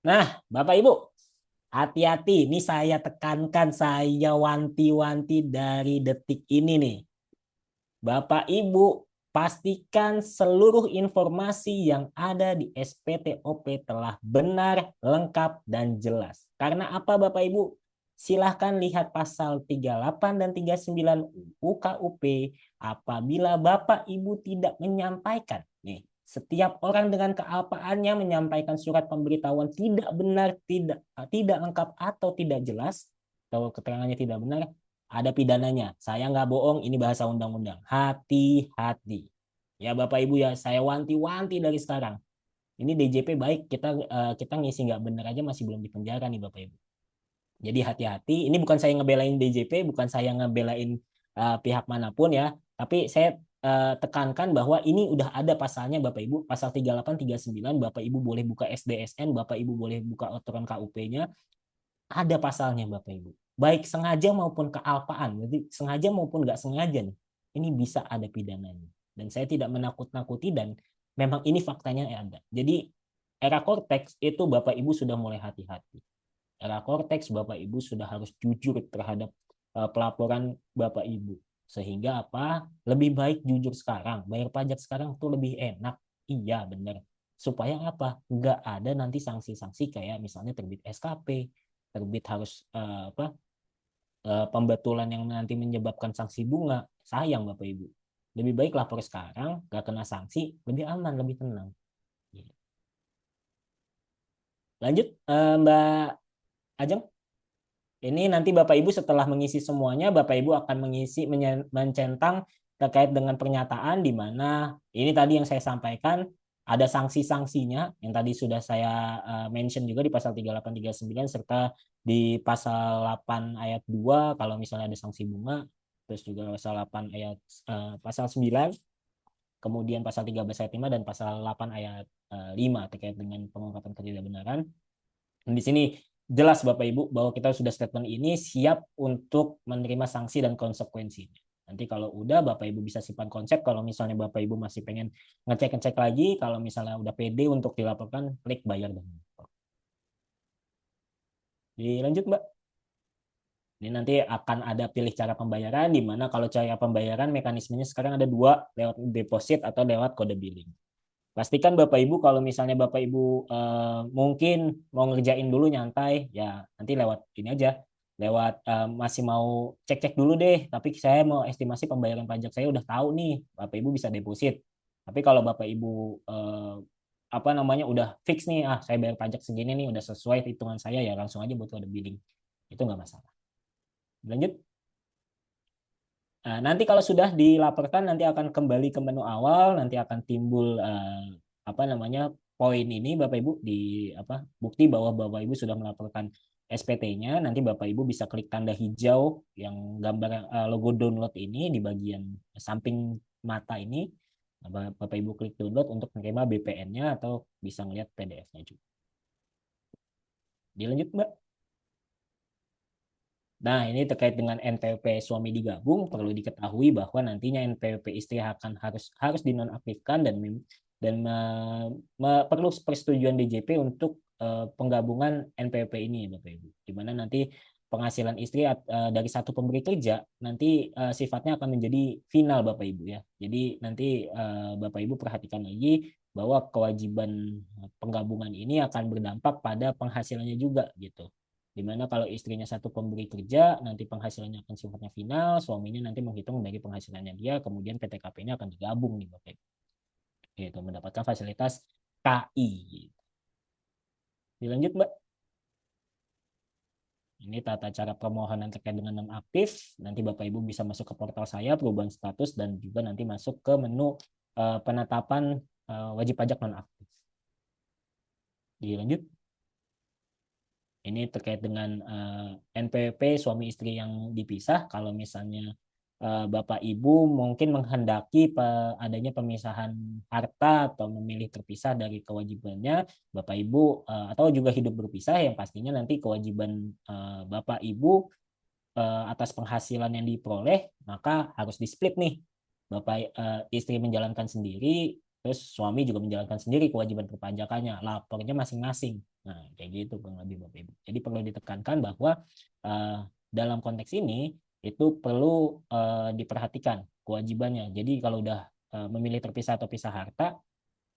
Nah, Bapak Ibu, hati-hati. Ini saya tekankan, saya wanti-wanti dari detik ini nih. Bapak Ibu, pastikan seluruh informasi yang ada di SPTOP telah benar, lengkap, dan jelas. Karena apa Bapak Ibu? Silahkan lihat pasal 38 dan 39 UKUP apabila Bapak Ibu tidak menyampaikan. Nih, setiap orang dengan keapaannya menyampaikan surat pemberitahuan tidak benar, tidak lengkap, atau tidak jelas, atau keterangannya tidak benar, ada pidananya. Saya nggak bohong, ini bahasa undang-undang. Hati-hati. Ya Bapak Ibu ya, saya wanti-wanti dari sekarang. Ini DJP baik, kita ngisi nggak benar aja masih belum dipenjara nih Bapak Ibu. Jadi hati-hati. Ini bukan saya ngebelain DJP, bukan saya ngebelain pihak manapun ya. Tapi saya tekankan bahwa ini udah ada pasalnya Bapak Ibu. Pasal 38, 39, Bapak Ibu boleh buka SDSN, Bapak Ibu boleh buka aturan KUP-nya. ada pasalnya Bapak Ibu. Baik sengaja maupun kealpaan, jadi sengaja maupun nggak sengaja nih, ini bisa ada pidananya. Dan saya tidak menakut-nakuti dan memang ini faktanya ada. Jadi era korteks itu Bapak Ibu sudah mulai hati-hati. Era korteks Bapak Ibu sudah harus jujur terhadap pelaporan Bapak Ibu. Sehingga apa? Lebih baik jujur sekarang. Bayar pajak sekarang tuh lebih enak. Iya, benar. Supaya apa? Nggak ada nanti sanksi-sanksi kayak misalnya terbit SKP, terbit harus pembetulan yang nanti menyebabkan sanksi bunga. Sayang Bapak Ibu. Lebih baik lapor sekarang, nggak kena sanksi, lebih aman, lebih tenang. Lanjut, Mbak Ajeng. Ini nanti Bapak Ibu setelah mengisi semuanya, Bapak Ibu akan mencentang terkait dengan pernyataan di mana ini tadi yang saya sampaikan ada sanksi-sanksinya yang tadi sudah saya mention juga di pasal 3839 serta di pasal 8 ayat 2 kalau misalnya ada sanksi bunga, terus juga pasal 8 ayat pasal 9, kemudian pasal 13 ayat 5 dan pasal 8 ayat 5 terkait dengan pengungkapan ketidakbenaran. Di sini jelas Bapak Ibu bahwa kita sudah statement ini siap untuk menerima sanksi dan konsekuensinya. Nanti kalau udah Bapak Ibu bisa simpan konsep, kalau misalnya Bapak Ibu masih pengen ngecek-ngecek lagi, kalau misalnya udah pede untuk dilaporkan, klik bayar dan lapor. Dilanjut Mbak. Ini nanti akan ada pilih cara pembayaran, di mana kalau cara pembayaran mekanismenya sekarang ada dua, lewat deposit atau lewat kode billing. Pastikan Bapak Ibu kalau misalnya Bapak Ibu mungkin mau ngerjain dulu nyantai, ya nanti lewat ini aja, lewat masih mau cek-cek dulu deh, tapi saya mau estimasi pembayaran pajak saya udah tahu nih, Bapak Ibu bisa deposit. Tapi kalau Bapak Ibu udah fix nih, saya bayar pajak segini nih, udah sesuai hitungan saya, ya langsung aja buat kode billing, itu nggak masalah. Lanjut. Nah, nanti kalau sudah dilaporkan nanti akan kembali ke menu awal, nanti akan timbul poin ini Bapak Ibu di bukti bahwa Bapak Ibu sudah melaporkan SPT-nya. Nanti Bapak Ibu bisa klik tanda hijau yang gambar logo download ini di bagian samping mata ini. Bapak Ibu klik download untuk menerima BPN-nya atau bisa melihat PDF-nya juga. Dilanjut Mbak. Nah, ini terkait dengan NPWP suami digabung, perlu diketahui bahwa nantinya NPWP istri harus dinonaktifkan dan perlu persetujuan DJP untuk penggabungan NPWP ini, Bapak Ibu. Di mana nanti penghasilan istri dari satu pemberi kerja nanti sifatnya akan menjadi final, Bapak Ibu ya. Jadi nanti Bapak Ibu perhatikan lagi bahwa kewajiban penggabungan ini akan berdampak pada penghasilannya juga gitu. Dimana kalau istrinya satu pemberi kerja, nanti penghasilannya akan sifatnya final, suaminya nanti menghitung dari penghasilannya dia, kemudian PTKP-nya akan digabung nih Bapak Ibu. Gitu, mendapatkan fasilitas KI. Gitu. Dilanjut Mbak. Ini tata cara permohonan terkait dengan nonaktif. Nanti Bapak Ibu bisa masuk ke portal saya, perubahan status, dan juga nanti masuk ke menu penetapan wajib pajak nonaktif. Dilanjut. Ini terkait dengan NPWP suami istri yang dipisah. Kalau misalnya Bapak Ibu mungkin menghendaki adanya pemisahan harta atau memilih terpisah dari kewajibannya Bapak Ibu atau juga hidup berpisah, yang pastinya nanti kewajiban Bapak Ibu atas penghasilan yang diperoleh maka harus di-split nih. Bapak istri menjalankan sendiri, terus suami juga menjalankan sendiri kewajiban perpajakannya, lapornya masing-masing. Nah, kayak gitu Bang lebih Bapak Ibu. Jadi perlu ditekankan bahwa dalam konteks ini itu perlu diperhatikan kewajibannya. Jadi kalau udah memilih terpisah atau pisah harta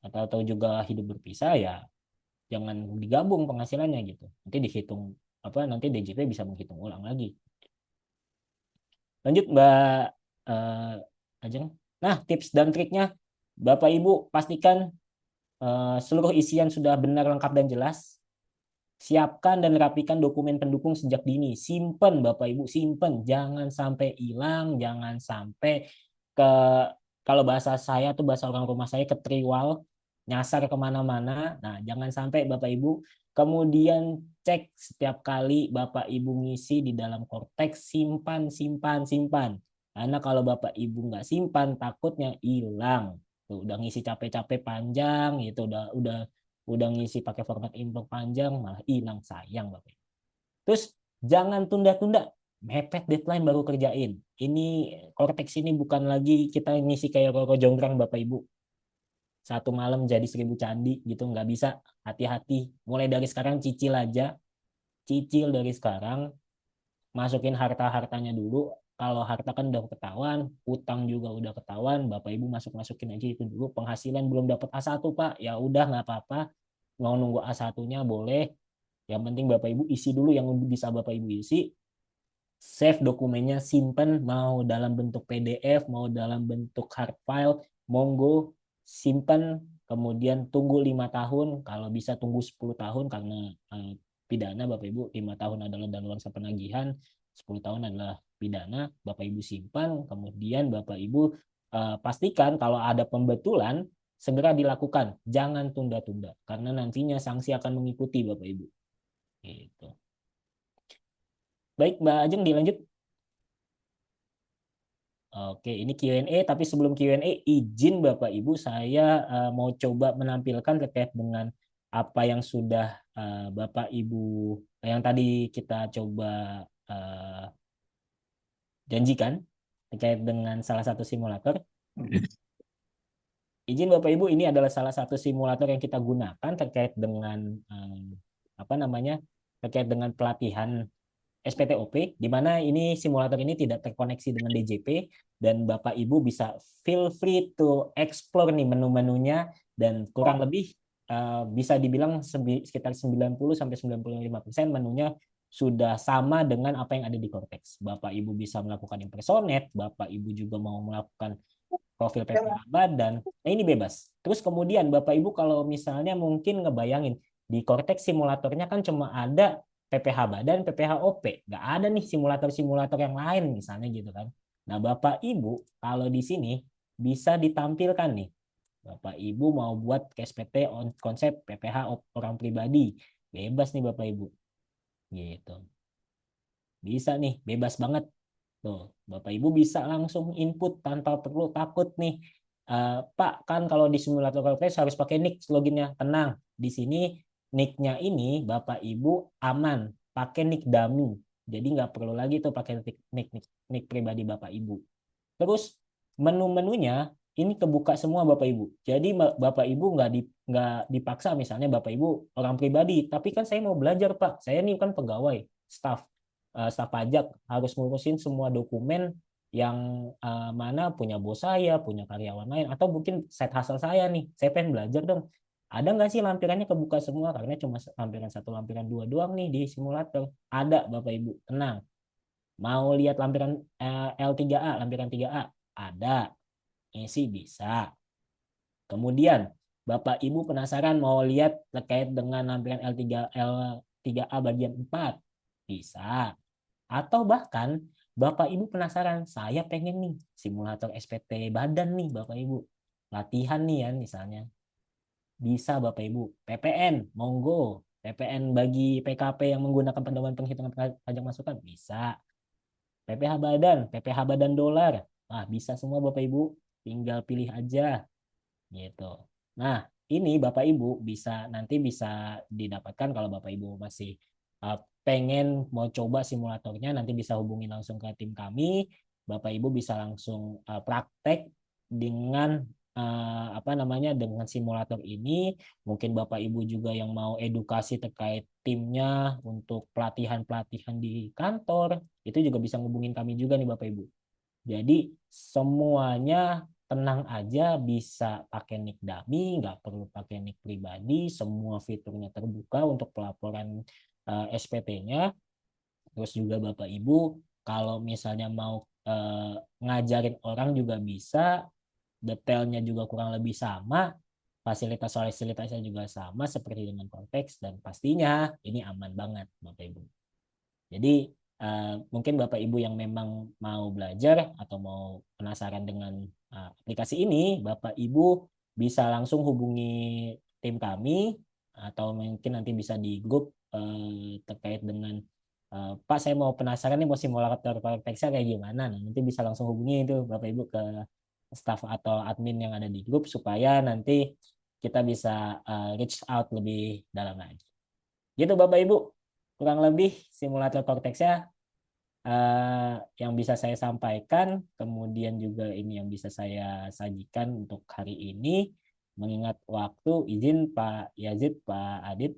atau juga hidup berpisah, ya jangan digabung penghasilannya gitu. Nanti dihitung nanti DJP bisa menghitung ulang lagi. Lanjut Mbak Ajeng. Nah, tips dan triknya Bapak Ibu pastikan seluruh isian sudah benar, lengkap, dan jelas. Siapkan dan rapikan dokumen pendukung sejak dini. Simpen Bapak Ibu, simpen. Jangan sampai hilang, jangan sampai kalau bahasa saya tuh, bahasa orang rumah saya, ketriwal, nyasar kemana-mana. Nah, jangan sampai Bapak Ibu. Kemudian cek setiap kali Bapak Ibu ngisi di dalam Korteks, simpan, simpan, simpan. Karena kalau Bapak Ibu nggak simpan, takutnya hilang. Tuh, udah ngisi capek-capek panjang, gitu, udah ngisi pakai format import panjang, malah hilang, sayang Bapak Ibu. Terus jangan tunda-tunda, mepet deadline baru kerjain. Ini Cortex ini bukan lagi kita ngisi kayak Roro Jonggrang Bapak Ibu. Satu malam jadi 1000 candi gitu, nggak bisa. Hati-hati. Mulai dari sekarang cicil aja. Cicil dari sekarang, masukin harta-hartanya dulu. Kalau harta kan udah ketahuan, utang juga udah ketahuan, Bapak Ibu masukin aja itu dulu. Penghasilan belum dapat A1 Pak, ya udah nggak apa-apa. Mau nunggu A1-nya boleh. Yang penting Bapak Ibu isi dulu yang bisa Bapak Ibu isi. Save dokumennya, simpan, mau dalam bentuk PDF, mau dalam bentuk hard file, monggo simpan, kemudian tunggu 5 tahun, kalau bisa tunggu 10 tahun karena pidana Bapak Ibu, 5 tahun adalah daluarsa penagihan, 10 tahun adalah pidana, Bapak Ibu simpan, kemudian Bapak Ibu pastikan kalau ada pembetulan segera dilakukan, jangan tunda-tunda karena nantinya sanksi akan mengikuti Bapak Ibu. Gitu. Baik, Mbak Ajeng dilanjut. Oke, ini Q&A, tapi sebelum Q&A, izin Bapak Ibu, saya mau coba menampilkan terkait dengan apa yang sudah Bapak Ibu, yang tadi kita coba janjikan terkait dengan salah satu simulator. Izin Bapak Ibu, ini adalah salah satu simulator yang kita gunakan terkait dengan terkait dengan pelatihan SPTOP, di mana ini simulator ini tidak terkoneksi dengan DJP, dan Bapak Ibu bisa feel free to explore nih menu-menunya, dan kurang lebih bisa dibilang sekitar 90-95% menunya sudah sama dengan apa yang ada di Cortex. Bapak Ibu bisa melakukan impersonate, Bapak Ibu juga mau melakukan profil PPH badan, nah ini bebas. Terus kemudian Bapak Ibu kalau misalnya mungkin ngebayangin, di Cortex simulatornya kan cuma ada PPH badan, PPH OP. Nggak ada nih simulator-simulator yang lain misalnya gitu kan. Nah Bapak Ibu kalau di sini bisa ditampilkan nih. Bapak Ibu mau buat KSPT on konsep PPH orang pribadi. Bebas nih Bapak Ibu. Gitu. Bisa nih, bebas banget. Tuh, Bapak Ibu bisa langsung input tanpa perlu takut nih. Pak, kan kalau di simulator Cortex harus pakai nick loginnya. Tenang, di sini nicknya ini Bapak Ibu aman, pakai nick dummy. Jadi nggak perlu lagi tuh pakai nick pribadi Bapak Ibu. Terus menu-menunya ini kebuka semua Bapak Ibu. Jadi Bapak Ibu nggak dipaksa misalnya Bapak Ibu orang pribadi, tapi kan saya mau belajar Pak. Saya ini kan pegawai, staf pajak, harus ngurusin semua dokumen yang mana punya bos saya, punya karyawan lain, atau mungkin side hustle saya nih. Saya pengen belajar dong. Ada nggak sih lampirannya kebuka semua? Karena cuma lampiran 1, lampiran 2 doang nih di simulator. Ada Bapak Ibu, tenang. Mau lihat lampiran L3A, lampiran 3A? Ada. Isi bisa. Kemudian, Bapak Ibu penasaran mau lihat terkait dengan lampiran L3A bagian 4? Bisa. Atau bahkan Bapak Ibu penasaran, saya pengen nih simulator SPT badan nih Bapak Ibu. Latihan nih ya misalnya. Bisa Bapak Ibu. PPN, monggo. PPN bagi PKP yang menggunakan pedoman penghitungan pajak masukan, bisa. PPH badan dolar. Nah, bisa semua Bapak Ibu. Tinggal pilih aja. Gitu. Nah, ini Bapak Ibu nanti bisa didapatkan kalau Bapak Ibu masih pengen mau coba simulatornya, nanti bisa hubungi langsung ke tim kami. Bapak Ibu bisa langsung praktek dengan dengan simulator ini. Mungkin Bapak Ibu juga yang mau edukasi terkait timnya untuk pelatihan-pelatihan di kantor, itu juga bisa ngubungin kami juga nih Bapak Ibu. Jadi semuanya tenang aja, bisa pakai nick dummy, nggak perlu pakai nick pribadi, semua fiturnya terbuka untuk pelaporan SPT-nya. Terus juga Bapak Ibu kalau misalnya mau ngajarin orang juga bisa, detailnya juga kurang lebih sama, fasilitasnya juga sama seperti dengan konteks, dan pastinya ini aman banget Bapak Ibu. Jadi mungkin Bapak Ibu yang memang mau belajar atau mau penasaran dengan aplikasi ini, Bapak Ibu bisa langsung hubungi tim kami, atau mungkin nanti bisa di grup terkait dengan Pak, saya mau penasaran nih mau simulator konteksnya kayak gimana. Nah, nanti bisa langsung hubungi itu Bapak Ibu ke staff atau admin yang ada di grup supaya nanti kita bisa reach out lebih dalam lagi. Gitu Bapak Ibu. kurang lebih simulator Cortex-nya yang bisa saya sampaikan, kemudian juga ini yang bisa saya sajikan untuk hari ini. Mengingat waktu, izin Pak Yazid, Pak Adit,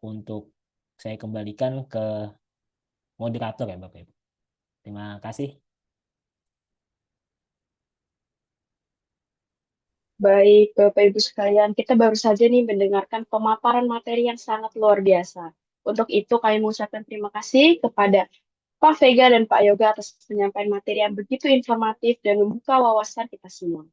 untuk saya kembalikan ke moderator ya Bapak Ibu. Terima kasih. Baik, Bapak Ibu sekalian, kita baru saja nih mendengarkan pemaparan materi yang sangat luar biasa. Untuk itu kami mengucapkan terima kasih kepada Pak Vega dan Pak Yoga atas penyampaian materi yang begitu informatif dan membuka wawasan kita semua.